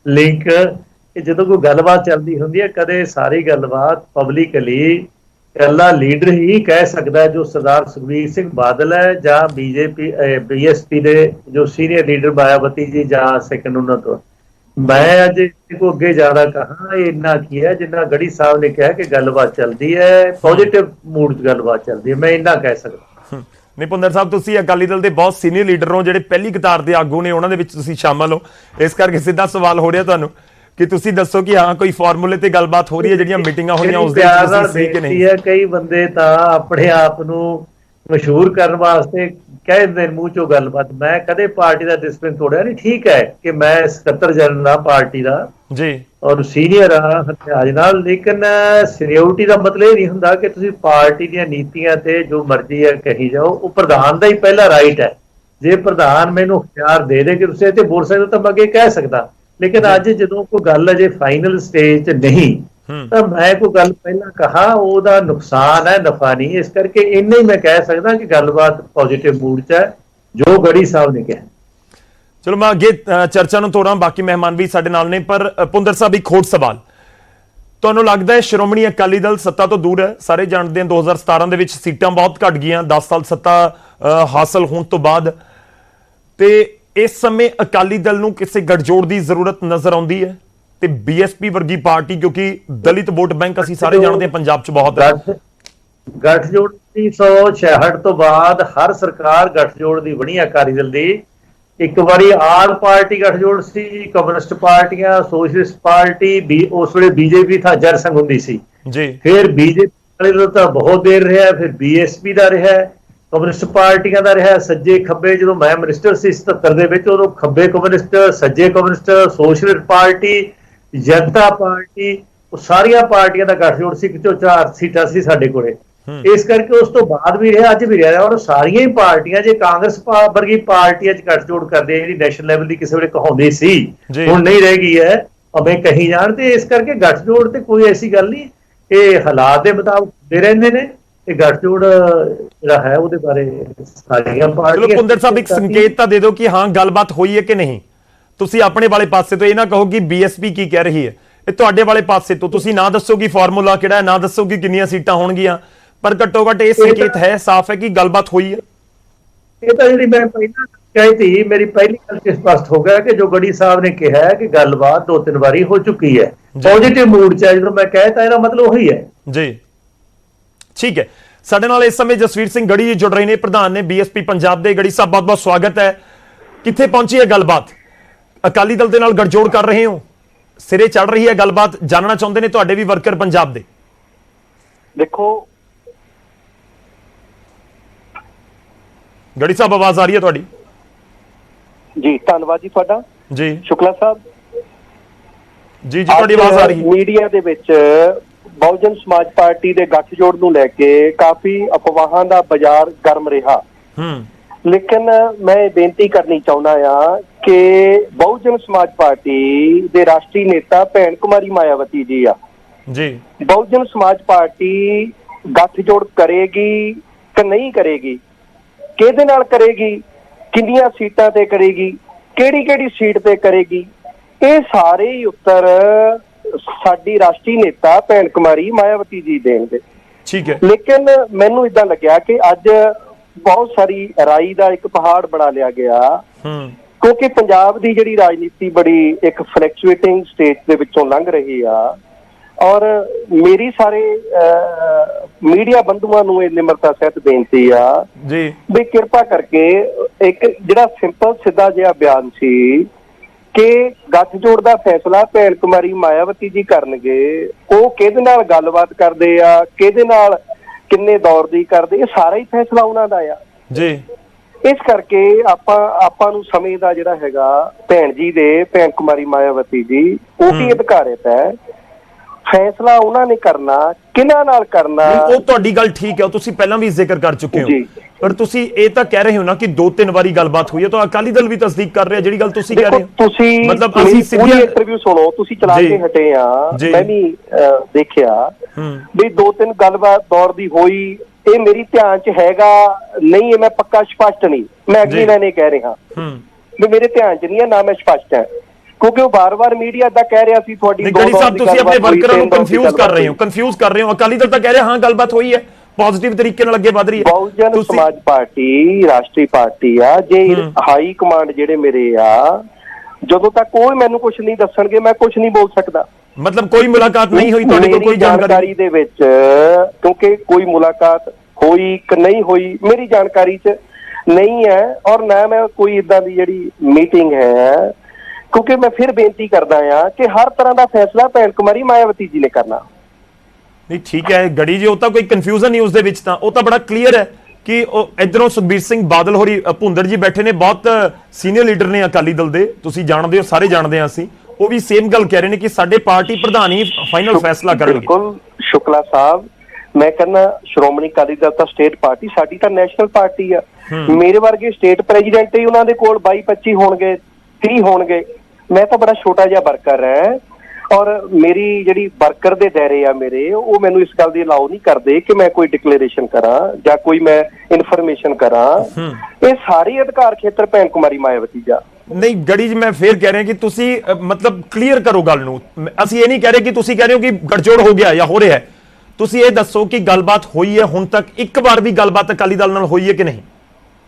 ਲਿੰਕ। ਕਿ ਜਦੋਂ ਕੋਈ ਗੱਲਬਾਤ ਚੱਲਦੀ ਹੁੰਦੀ ਹੈ, ਕਦੇ ਸਾਰੀ ਗੱਲਬਾਤ ਪਬਲਿਕਲੀ ਇਕੱਲਾ ਲੀਡਰ ਹੀ ਕਹਿ ਸਕਦਾ, ਜੋ ਸਰਦਾਰ ਸੁਖਬੀਰ ਸਿੰਘ ਬਾਦਲ ਹੈ ਜਾਂ ਬੀਐਸਪੀ ਦੇ ਜੋ ਸੀਨੀਅਰ ਲੀਡਰ ਮਾਇਆਵਤੀ ਜੀ ਜਾਂ ਸੈਕੰਡ ਉਹਨਾਂ ਤੋਂ। ਮੈਂ ਅੱਜ ਕੋ ਅੱਗੇ ਜ਼ਿਆਦਾ ਕਹਾਂ, ਇਹ ਇੰਨਾ ਕੀ ਹੈ ਜਿੰਨਾ ਗੜੀ ਸਾਹਿਬ ਨੇ ਕਿਹਾ ਕਿ ਗੱਲਬਾਤ ਚੱਲਦੀ ਹੈ, ਪੋਜ਼ਿਟਿਵ ਮੂਡ 'ਚ ਗੱਲਬਾਤ ਚੱਲਦੀ ਹੈ, ਮੈਂ ਇੰਨਾ ਕਹਿ ਸਕਦਾ। ਨਹੀਂ ਭੁੰਦੜ ਸਾਹਿਬ, ਤੁਸੀਂ ਅਕਾਲੀ ਦਲ ਦੇ ਬਹੁਤ ਸੀਨੀਅਰ ਲੀਡਰ ਹੋ, ਜਿਹੜੇ ਪਹਿਲੀ ਕਤਾਰ ਦੇ ਆਗੂ ਨੇ, ਉਹਨਾਂ ਦੇ ਵਿੱਚ ਤੁਸੀਂ ਸ਼ਾਮਲ ਹੋ। ਇਸ ਕਰਕੇ ਸਿੱਧਾ ਸਵਾਲ ਹੋ ਰਿਹਾ ਤੁਹਾਨੂੰ ਕਿ ਤੁਸੀਂ ਦੱਸੋ ਕਿ ਹਾਂ ਕੋਈ ਫਾਰਮੂਲੇ ਤੇ ਗੱਲਬਾਤ ਹੋ ਰਹੀ ਹੈ, ਜਿਹੜੀਆਂ ਮੀਟਿੰਗਾਂ ਹੋਈਆਂ ਉਸ ਦੇ ਵਿੱਚ ਤੁਸੀਂ ਸਹੀ ਕਿ ਨਹੀਂ? ਕਈ ਬੰਦੇ ਤਾਂ ਆਪਣੇ ਆਪ ਨੂੰ ਮਸ਼ਹੂਰ ਕਰਨ ਵਾਸਤੇ ਕਹਿ ਦਿੰਦੇ ਮੂੰਹ ਚੋਂ ਗੱਲਬਾਤ। ਮੈਂ ਕਦੇ ਪਾਰਟੀ ਦਾ ਡਿਸਪਲਿਨ ਤੋੜਿਆ ਨਹੀਂ। ਠੀਕ ਹੈ ਕਿ ਮੈਂ ਸਕੱਤਰ ਜਨਰਲ ਹਾਂ ਪਾਰਟੀ ਦਾ ਜੀ ਔਰ ਸੀਨੀਅਰ ਆ ਹਥਿਆਰ ਨਾਲ, ਲੇਕਿਨ ਸੀਨੀਅਰਿਟੀ ਦਾ ਮਤਲਬ ਇਹ ਨਹੀਂ ਹੁੰਦਾ ਕਿ ਤੁਸੀਂ ਪਾਰਟੀ ਦੀਆਂ ਨੀਤੀਆਂ ਤੇ ਜੋ ਮਰਜ਼ੀ ਹੈ ਕਹੀ ਜਾਓ। ਉਹ ਪ੍ਰਧਾਨ ਦਾ ਹੀ ਪਹਿਲਾ ਰਾਈਟ ਹੈ। ਜੇ ਪ੍ਰਧਾਨ ਮੈਨੂੰ ਹਥਿਆਰ ਦੇ ਦੇ ਕਿ ਤੁਸੀਂ ਇੱਥੇ ਬੋਲ ਸਕਦੇ ਹੋ ਤਾਂ ਮੈਂ ਅੱਗੇ ਕਹਿ ਸਕਦਾ। ਲੇਕਿਨ ਅੱਜ ਜਦੋਂ ਕੋਈ ਗੱਲ ਅਜੇ ਫਾਈਨਲ ਸਟੇਜ 'ਚ ਨਹੀਂ ਤਾਂ ਮੈਂ ਕੋਈ ਗੱਲ ਪਹਿਲਾਂ ਕਹਾ, ਉਹਦਾ ਨੁਕਸਾਨ ਹੈ, ਨਫਾ ਨਹੀਂ। ਇਸ ਕਰਕੇ ਇੰਨਾ ਹੀ ਮੈਂ ਕਹਿ ਸਕਦਾ ਕਿ ਗੱਲਬਾਤ ਪੋਜ਼ਿਟਿਵ ਮੂਡ 'ਚ ਹੈ, ਜੋ ਗੜੀ ਸਾਹਿਬ ਨੇ ਕਿਹਾ। ਚਲੋ ਮੈਂ ਅੱਗੇ ਚਰਚਾ ਨੂੰ ਤੋੜਾਂ, ਬਾਕੀ ਮਹਿਮਾਨ ਵੀ ਸਾਡੇ ਨਾਲ ਨੇ। ਪਰ ਭੁੰਦੜ ਸਾਹਿਬ, ਇੱਕ ਹੋਰ ਸਵਾਲ, ਤੁਹਾਨੂੰ ਲੱਗਦਾ ਹੈ ਸ਼੍ਰੋਮਣੀ ਅਕਾਲੀ ਦਲ ਸੱਤਾ ਤੋਂ ਦੂਰ ਹੈ? ਸਾਰੇ ਜਾਣਦੇ ਹਨ 2017 ਦੇ ਵਿੱਚ ਸੀਟਾਂ ਬਹੁਤ ਘਟ ਗਈਆਂ 10 ਸਾਲ ਸੱਤਾ ਹਾਸਲ ਹੋਣ ਤੋਂ ਬਾਅਦ, ਤੇ ਇਸ ਸਮੇਂ ਅਕਾਲੀ ਦਲ ਨੂੰ ਕਿਸੇ ਗੱਠਜੋੜ ਦੀ ਜ਼ਰੂਰਤ ਨਜ਼ਰ ਆਉਂਦੀ ਹੈ? ਤੇ ਬੀਐਸਪੀ ਵਰਗੀ ਪਾਰਟੀ, ਕਿਉਂਕਿ ਦਲਿਤ ਵੋਟ ਬੈਂਕ ਅਸੀਂ ਸਾਰੇ ਜਾਣਦੇ ਹਾਂ ਪੰਜਾਬ 'ਚ ਬਹੁਤ ਹੈ। ਗੱਠਜੋੜ 1966 ਤੋਂ ਬਾਅਦ ਹਰ ਸਰਕਾਰ ਗੱਠਜੋੜ ਦੀ ਬਣੀ ਅਕਾਲੀ ਦਲ ਦੀ। ਇੱਕ ਵਾਰੀ ਆਲ ਪਾਰਟੀ ਗੱਠਜੋੜ ਸੀ, ਕਮਿਊਨਿਸਟ ਪਾਰਟੀਆਂ, ਸੋਸ਼ਲਿਸਟ ਪਾਰਟੀ, ਉਸ ਵੇਲੇ ਬੀਜੇਪੀ ਥਾਂ ਜਰਸੰਘ ਹੁੰਦੀ ਸੀ ਜੀ। ਫਿਰ ਬੀਜੇਪੀ ਵਾਲੇ ਤਾਂ ਬਹੁਤ ਦੇਰ ਰਿਹਾ, ਫਿਰ ਬੀਐਸਪੀ ਦਾ ਰਿਹਾ, ਕਮਿਊਨਿਸਟ ਪਾਰਟੀਆਂ ਦਾ ਰਿਹਾ, ਸੱਜੇ ਖੱਬੇ। ਜਦੋਂ ਮੈਂ ਮਿਨਿਸਟਰ ਸੀ 77 ਦੇ ਵਿੱਚ, ਉਦੋਂ ਖੱਬੇ ਕਮਿਊਨਿਸਟ, ਸੱਜੇ ਕਮਿਊਨਿਸਟ, ਸੋਸ਼ਲਿਸਟ ਪਾਰਟੀ, ਜਨਤਾ ਪਾਰਟੀ, ਉਹ ਸਾਰੀਆਂ ਪਾਰਟੀਆਂ ਦਾ ਗੱਠਜੋੜ ਸੀ। 4 ਸੀਟਾਂ ਸੀ ਸਾਡੇ ਕੋਲੇ। ਇਸ ਕਰਕੇ ਉਸ ਤੋਂ ਬਾਅਦ ਵੀ ਰਿਹਾ, ਅੱਜ ਵੀ ਰਿਹਾ। ਔਰ ਸਾਰੀਆਂ ਹੀ ਪਾਰਟੀਆਂ, ਜੇ ਕਾਂਗਰਸ ਵਰਗੀ ਪਾਰਟੀਆਂ 'ਚ ਗੱਠਜੋੜ ਕਰਦੇ ਆ, ਜਿਹੜੀ ਨੈਸ਼ਨਲ ਲੈਵਲ ਦੀ ਕਿਸੇ ਵੇਲੇ ਕਹਾਉਂਦੀ ਸੀ, ਹੁਣ ਨਹੀਂ ਰਹਿ ਗਈ ਹੈ, ਭਾਵੇਂ ਕਹੀ ਜਾਣ। ਤੇ ਇਸ ਕਰਕੇ ਗੱਠਜੋੜ ਤੇ ਕੋਈ ਐਸੀ ਗੱਲ ਨਹੀਂ, ਇਹ ਹਾਲਾਤ ਦੇ ਮੁਤਾਬਕ ਹੁੰਦੇ ਰਹਿੰਦੇ ਨੇ। ਇਹ ਗੱਠਜੋੜ ਜਿਹੜਾ ਹੈ ਉਹਦੇ ਬਾਰੇ ਸਾਰੀਆਂ ਪਾਰਟੀਆਂ। ਚਲੋ ਪੁੰਦਰ ਸਾਹਿਬ, ਇੱਕ ਸੰਕੇਤ ਤਾਂ ਦੇ ਦਿਓ ਕਿ ਹਾਂ ਗੱਲਬਾਤ ਹੋਈ ਹੈ ਕਿ ਨਹੀਂ। ਤੁਸੀਂ ਆਪਣੇ ਵਾਲੇ ਪਾਸੇ ਤੋਂ ਇਹ ਨਾ ਕਹੋ ਕਿ ਬੀਐਸਪੀ ਕੀ ਕਹਿ ਰਹੀ ਹੈ, ਇਹ ਤੁਹਾਡੇ ਵਾਲੇ ਪਾਸੇ ਤੋਂ ਤੁਸੀਂ ਨਾ ਦੱਸੋ ਕਿ ਫਾਰਮੂਲਾ ਕਿਹੜਾ ਹੈ, ਨਾ ਦੱਸੋ ਕਿ ਕਿੰਨੀਆਂ ਸੀਟਾਂ ਹੋਣਗੀਆਂ, ਪਰ ਘੱਟੋ ਘੱਟ ਇਹ ਸੰਕੇਤ ਹੈ, ਸਾਫ਼ ਹੈ ਕਿ ਗੱਲਬਾਤ ਹੋਈ ਹੈ। ਇਹ ਤਾਂ ਜਿਹੜੀ ਮੈਂ ਪਹਿਲਾਂ ਕਹੀ ਸੀ, ਮੇਰੀ ਪਹਿਲੀ ਗੱਲ ਤੇ ਸਪਸ਼ਟ ਹੋ ਗਿਆ ਕਿ ਜੋ ਗੜੀ ਸਾਹਿਬ ਨੇ ਕਿਹਾ ਕਿ ਗੱਲਬਾਤ 2-3 ਵਾਰੀ ਹੋ ਚੁੱਕੀ ਹੈ, ਪੋਜ਼ਿਟਿਵ ਮੂਡ 'ਚ ਹੈ। ਜਦੋਂ ਮੈਂ ਕਹਿਤਾ ਇਹਦਾ ਮਤਲਬ ਉਹੀ ਹੈ ਜੀ। ਠੀਕ ਹੈ, ਸਾਡੇ ਨਾਲ ਇਸ ਸਮੇਂ ਜਸਵੀਰ ਸਿੰਘ ਗੜੀ ਜੀ ਜੁੜ ਰਹੇ ਨੇ, ਪ੍ਰਧਾਨ ਨੇ ਬੀਐਸਪੀ ਪੰਜਾਬ ਦੇ। ਗੜੀ ਸਾਹਿਬ, ਬਹੁਤ ਬਹੁਤ ਸਵਾਗਤ ਹੈ। ਕਿੱਥੇ ਪਹੁੰਚੀ ਹੈ ਗੱਲਬਾਤ? ਅਕਾਲੀ ਦਲ ਦੇ ਨਾਲ ਗੱਠਜੋੜ ਕਰ ਰਹੇ ਹੋ, ਸਿਰੇ ਚੜ ਰਹੀ ਹੈ ਗੱਲਬਾਤ, ਜਾਣਨਾ ਚਾਹੁੰਦੇ ਨੇ ਤੁਹਾਡੇ ਵੀ ਵਰਕਰ ਪੰਜਾਬ ਦੇ। ਦੇਖੋ ਗੜੀ ਸਾਹਿਬ, ਆਵਾਜ਼ ਆ ਰਹੀ ਹੈ ਤੁਹਾਡੀ? ਜੀ, ਧੰਨਵਾਦ ਜੀ ਤੁਹਾਡਾ ਜੀ ਸ਼ੁਕਲਾ ਸਾਹਿਬ। ਜੀ ਤੁਹਾਡੀ ਆਵਾਜ਼ ਆ ਰਹੀ ਹੈ। ਮੀਡੀਆ ਦੇ ਵਿੱਚ ਬਹੁਜਨ ਸਮਾਜ ਪਾਰਟੀ ਦੇ ਗੱਠਜੋੜ ਨੂੰ ਲੈ ਕੇ ਕਾਫੀ ਅਫਵਾਹਾਂ ਦਾ ਬਾਜ਼ਾਰ ਗਰਮ ਰਿਹਾ। ਲੇਕਿਨ ਮੈਂ ਬੇਨਤੀ ਕਰਨੀ ਚਾਹੁੰਦਾ ਆ ਕਿ ਬਹੁਜਨ ਸਮਾਜ ਪਾਰਟੀ ਦੇ ਰਾਸ਼ਟਰੀ ਨੇਤਾ ਭੈਣ ਕੁਮਾਰੀ ਮਾਇਆਵਤੀ ਜੀ ਆ ਜੀ, ਬਹੁਜਨ ਸਮਾਜ ਪਾਰਟੀ ਗੱਠਜੋੜ ਕਰੇਗੀ ਕਿ ਨਹੀਂ ਕਰੇਗੀ, ਕਿਹਦੇ ਨਾਲ ਕਰੇਗੀ, ਕਿੰਨੀਆਂ ਸੀਟਾਂ ਤੇ ਕਰੇਗੀ, ਕਿਹੜੀ ਸੀਟ ਤੇ ਕਰੇਗੀ, ਇਹ ਸਾਰੇ ਹੀ ਉੱਤਰ ਸਾਡੀ ਰਾਸ਼ਟਰੀ ਨੇਤਾ ਭੈਣ ਕੁਮਾਰੀ ਮਾਇਆਵਤੀ ਜੀ ਦੇਣਗੇ। ਠੀਕ ਹੈ। ਲੇਕਿਨ ਮੈਨੂੰ ਇਦਾਂ ਲੱਗਿਆ ਕਿ ਅੱਜ ਬਹੁਤ ਸਾਰੀ ਰਾਈ ਦਾ ਇੱਕ ਪਹਾੜ ਬਣਾ ਲਿਆ ਗਿਆ, ਕਿਉਂਕਿ ਪੰਜਾਬ ਦੀ ਜਿਹੜੀ ਰਾਜਨੀਤੀ ਬੜੀ ਇੱਕ ਫਲਕਚੁਏਟਿੰਗ ਸਟੇਜ ਦੇ ਵਿੱਚੋਂ ਲੰਘ ਰਹੀ ਆ। ਔਰ ਮੇਰੀ ਸਾਰੇ ਮੀਡੀਆ ਬੰਧੂਆਂ ਨੂੰ ਇਹ ਨਿਮਰਤਾ ਸਹਿਤ ਬੇਨਤੀ ਆ ਜੀ ਵੀ ਕਿਰਪਾ ਕਰਕੇ ਇੱਕ ਜਿਹੜਾ ਸਿੰਪਲ ਸਿੱਧਾ ਜਿਹਾ ਬਿਆਨ ਸੀ ਕਿ ਗੱਠਜੋੜ ਦਾ ਫੈਸਲਾ ਭੈਣ ਕੁਮਾਰੀ ਮਾਇਆਵਤੀ ਜੀ ਕਰਨਗੇ, ਉਹ ਕਿਹਦੇ ਨਾਲ ਗੱਲਬਾਤ ਕਰਦੇ ਆ, ਕਿਹਦੇ ਨਾਲ ਕਿੰਨੇ ਦੌਰ ਦੀ ਕਰਦੇ, ਇਹ ਸਾਰਾ ਹੀ ਫੈਸਲਾ ਉਹਨਾਂ ਦਾ ਆ ਜੀ। ਇਸ ਕਰਕੇ ਆਪਾਂ ਨੂੰ ਸਮੇਂ ਦਾ ਜਿਹੜਾ ਹੈਗਾ ਭੈਣ ਜੀ ਦੇ, ਭੈਣ ਕੁਮਾਰੀ ਮਾਇਆਵਤੀ ਜੀ ਉਹ ਵੀ ਅਧਿਕਾਰਿਤ ਹੈ, ਫੈਸਲਾ ਉਹਨਾਂ ਨੇ ਕਰਨਾ, ਕਿਹਨਾਂ ਨਾਲ ਕਰਨਾ। ਉਹ ਤੁਹਾਡੀ ਗੱਲ ਠੀਕ ਹੈ, ਉਹ ਤੁਸੀਂ ਪਹਿਲਾਂ ਵੀ ਜ਼ਿਕਰ ਕਰ ਚੁੱਕੇ ਹੋ, ਪਰ ਤੁਸੀਂ ਇਹ ਤਾਂ ਕਹਿ ਰਹੇ ਹੋ ਨਾ ਕਿ 2-3 ਵਾਰੀ ਗੱਲਬਾਤ ਹੋਈ ਹੈ, ਤਾਂ ਅਕਾਲੀ ਦਲ ਵੀ ਤਸਦੀਕ ਕਰ ਰਿਹਾ ਜਿਹੜੀ ਗੱਲ ਤੁਸੀਂ ਕਹਿ ਰਹੇ ਹੋ। ਤੁਸੀਂ ਮਤਲਬ ਅਸੀਂ ਸਿੱਧੀ ਇੰਟਰਵਿਊ ਸੁਣੋ, ਤੁਸੀਂ ਚਲਾ ਕੇ ਹਟੇ ਆ, ਮੈਂ ਵੀ ਦੇਖਿਆ ਵੀ 2-3 ਗੱਲਬਾਤ ਦੌਰ ਦੀ ਹੋਈ, ਇਹ ਮੇਰੀ ਧਿਆਨ 'ਚ ਹੈਗਾ ਨਹੀਂ, ਇਹ ਮੈਂ ਪੱਕਾ ਸਪਸ਼ਟ ਨਹੀਂ, ਮੈਂ ਅਗਲੀ ਲਾਈਨ ਇਹ ਕਹਿ ਰਿਹਾ ਵੀ ਮੇਰੇ ਧਿਆਨ 'ਚ ਨਹੀਂ ਹੈ, ਨਾ ਮੈਂ ਸਪਸ਼ਟ ਹੈ, ਕਿਉਂਕਿ ਉਹ ਬਾਰ-ਬਾਰ ਮੀਡੀਆ ਦਾ ਕਹਿ ਰਿਹਾ ਸੀ ਤੁਹਾਡੀ ਗੜੀ ਸਾਹਿਬ ਤੁਸੀਂ ਆਪਣੇ ਵਰਕਰਾਂ ਨੂੰ ਕਨਫਿਊਜ਼ ਕਰ ਰਹੇ ਹੋ। ਅਕਾਲੀ ਦਲ ਤਾਂ ਕਹਿ ਰਿਹਾ ਹਾਂ ਗੱਲਬਾਤ ਹੋਈ ਹੈ, ਪੋਜ਼ਿਟਿਵ ਤਰੀਕੇ ਨਾਲ ਅੱਗੇ ਵਧ ਰਹੀ ਹੈ। ਬਹੁਜਨ ਸਮਾਜ ਪਾਰਟੀ ਰਾਸ਼ਟਰੀ ਪਾਰਟੀ ਆ, ਜੇ ਹਾਈ ਕਮਾਂਡ ਜਿਹੜੇ ਮੇਰੇ ਆ, ਜਦੋਂ ਤੱਕ ਕੋਈ ਮੈਨੂੰ ਕੁਝ ਨਹੀਂ ਦੱਸਣਗੇ ਮੈਂ ਕੁਝ ਨਹੀਂ ਬੋਲ ਸਕਦਾ। ਮਤਲਬ ਕੋਈ ਮੁਲਾਕਾਤ ਨਹੀਂ ਹੋਈ ਤੁਹਾਡੇ ਕੋਲ? ਕੋਈ ਜਾਣਕਾਰੀ ਦੇ ਵਿੱਚ, ਕਿਉਂਕਿ ਕੋਈ ਮੁਲਾਕਾਤ ਹੋਈ ਕਿ ਨਹੀਂ ਹੋਈ ਮੇਰੀ ਜਾਣਕਾਰੀ 'ਚ ਨਹੀਂ ਹੈ, ਔਰ ਨਾ ਮੈਂ ਕੋਈ ਇਦਾਂ ਦੀ ਜਿਹੜੀ ਮੀਟਿੰਗ ਹੈ, ਕਿਉਂਕਿ ਮੈਂ ਫਿਰ ਬੇਨਤੀ ਕਰਦਾ ਆ ਕਿ ਹਰ ਤਰ੍ਹਾਂ ਦਾ ਫੈਸਲਾ ਭੈਣ ਕੁਮਾਰੀ ਮਾਇਆਵਤੀ ਜੀ ਨੇ ਕਰਨਾ। ਨਹੀਂ ਠੀਕ ਹੈ ਗੜੀ ਜੀ, ਉਹ ਤਾਂ ਕੋਈ ਕਨਫਿਊਜ਼ਨ ਨਹੀਂ ਉਸ ਦੇ ਵਿੱਚ, ਤਾਂ ਉਹ ਤਾਂ ਬੜਾ ਕਲੀਅਰ ਹੈ ਕਿ ਉਹ ਇਧਰੋਂ ਸੁਖਬੀਰ ਸਿੰਘ ਬਾਦਲ ਹੋਰੀ ਭੁੰਦਰ ਜੀ ਬੈਠੇ ਨੇ, ਬਹੁਤ ਸੀਨੀਅਰ ਲੀਡਰ ਨੇ ਅਕਾਲੀ ਦਲ ਦੇ, ਤੁਸੀਂ ਜਾਣਦੇ ਹੋ, ਸਾਰੇ ਜਾਣਦੇ ਹਾਂ ਅਸੀਂ, ਉਹ ਵੀ ਸੇਮ ਗੱਲ ਕਹਿ ਰਹੇ ਨੇ ਕਿ ਸਾਡੇ ਪਾਰਟੀ ਪ੍ਰਧਾਨ ਹੀ ਫਾਈਨਲ ਫੈਸਲਾ ਕਰਨਗੇ। ਬਿਲਕੁਲ ਸ਼ੁਕਲਾ ਸਾਹਿਬ, ਮੈਂ ਕਹਿੰਦਾ ਸ਼੍ਰੋਮਣੀ ਅਕਾਲੀ ਦਲ ਤਾਂ ਸਟੇਟ ਪਾਰਟੀ, ਸਾਡੀ ਤਾਂ ਨੈਸ਼ਨਲ ਪਾਰਟੀ ਆ। ਮੇਰੇ ਵਰਗੇ ਸਟੇਟ ਪ੍ਰੈਜ਼ੀਡੈਂਟ ਹੀ ਉਹਨਾਂ ਦੇ ਕੋਲ 22-25 ਹੋਣਗੇ, 30 ਹੋਣਗੇ, ਮੈਂ ਤਾਂ ਬੜਾ ਛੋਟਾ ਜਿਹਾ ਵਰਕਰ ਹੈ। ਔਰ ਮੇਰੀ ਜਿਹੜੀ ਵਰਕਰ ਦੇ ਦਾਇਰੇ ਆ ਮੇਰੇ, ਉਹ ਮੈਨੂੰ ਇਸ ਗੱਲ ਦੀ ਅਲਾਉ ਨਹੀਂ ਕਰਦੇ ਕਿ ਮੈਂ ਕੋਈ ਡਿਕਲੇਰੇਸ਼ਨ ਕਰਾਂ ਜਾਂ ਕੋਈ ਮੈਂ ਇਨਫੋਰਮੇਸ਼ਨ ਕਰਾਂ। ਇਹ ਸਾਰੇ ਅਧਿਕਾਰ ਖੇਤਰ ਭੈਣ ਕੁਮਾਰੀ ਮਾਇਆਵਤੀ ਜਾ। ਨਹੀਂ ਗੜੀ ਜੀ, ਮੈਂ ਫੇਰ ਕਹਿ ਰਿਹਾ ਕਿ ਤੁਸੀਂ ਮਤਲਬ ਕਲੀਅਰ ਕਰੋ ਗੱਲ ਨੂੰ। ਅਸੀਂ ਇਹ ਨਹੀਂ ਕਹਿ ਰਹੇ ਕਿ ਤੁਸੀਂ ਕਹਿ ਰਹੇ ਹੋ ਕਿ ਗੱਠਜੋੜ ਹੋ ਗਿਆ ਜਾਂ ਹੋ ਰਿਹਾ ਹੈ, ਤੁਸੀਂ ਇਹ ਦੱਸੋ ਕਿ ਗੱਲਬਾਤ ਹੋਈ ਹੈ ਹੁਣ ਤੱਕ, ਇੱਕ ਵਾਰ ਵੀ ਗੱਲਬਾਤ ਅਕਾਲੀ ਦਲ ਨਾਲ ਹੋਈ ਹੈ ਕਿ ਨਹੀਂ?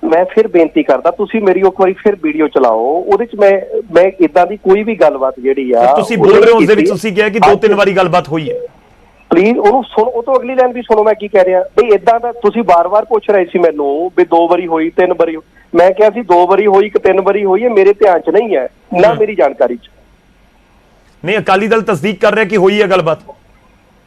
ਮੈਂ ਫਿਰ ਬੇਨਤੀ ਕਰਦਾ, ਤੁਸੀਂ ਮੇਰੀ ਇੱਕ ਵਾਰੀ ਫਿਰ ਵੀਡੀਓ ਚਲਾਓ, ਉਹਦੇ 'ਚ ਮੈਂ ਇਦਾਂ ਦੀ ਕੋਈ ਵੀ ਗੱਲਬਾਤ ਜਿਹੜੀ ਆ ਤੁਸੀਂ ਬੋਲ ਰਹੇ ਹੋ ਉਸ ਦੇ ਵਿੱਚ ਤੁਸੀਂ ਕਿਹਾ ਕਿ 2-3 ਵਾਰੀ ਗੱਲਬਾਤ ਹੋਈ ਹੈ। ਪਲੀਜ਼ ਉਹਨੂੰ ਸੁਣ, ਉਹ ਤੋਂ ਅਗਲੀ ਲਾਈਨ ਵੀ ਸੁਣੋ ਮੈਂ ਕੀ ਕਹਿ ਰਿਹਾ। ਬਈ ਇਦਾਂ ਦਾ ਤੁਸੀਂ ਵਾਰ-ਵਾਰ ਪੁੱਛ ਰਹੇ ਸੀ ਮੈਨੂੰ ਵੀ 2 ਵਾਰੀ ਹੋਈ, 3 ਵਾਰੀ, ਮੈਂ ਕਿਹਾ ਸੀ 2 ਵਾਰੀ ਹੋਈ ਕਿ 3 ਵਾਰੀ ਹੋਈ ਹੈ, ਮੇਰੇ ਧਿਆਨ 'ਚ ਨਹੀਂ ਹੈ, ਨਾ ਮੇਰੀ ਜਾਣਕਾਰੀ 'ਚ। ਨਹੀਂ, ਅਕਾਲੀ ਦਲ ਤਸਦੀਕ ਕਰ ਰਿਹਾ ਕਿ ਹੋਈ ਹੈ ਗੱਲਬਾਤ।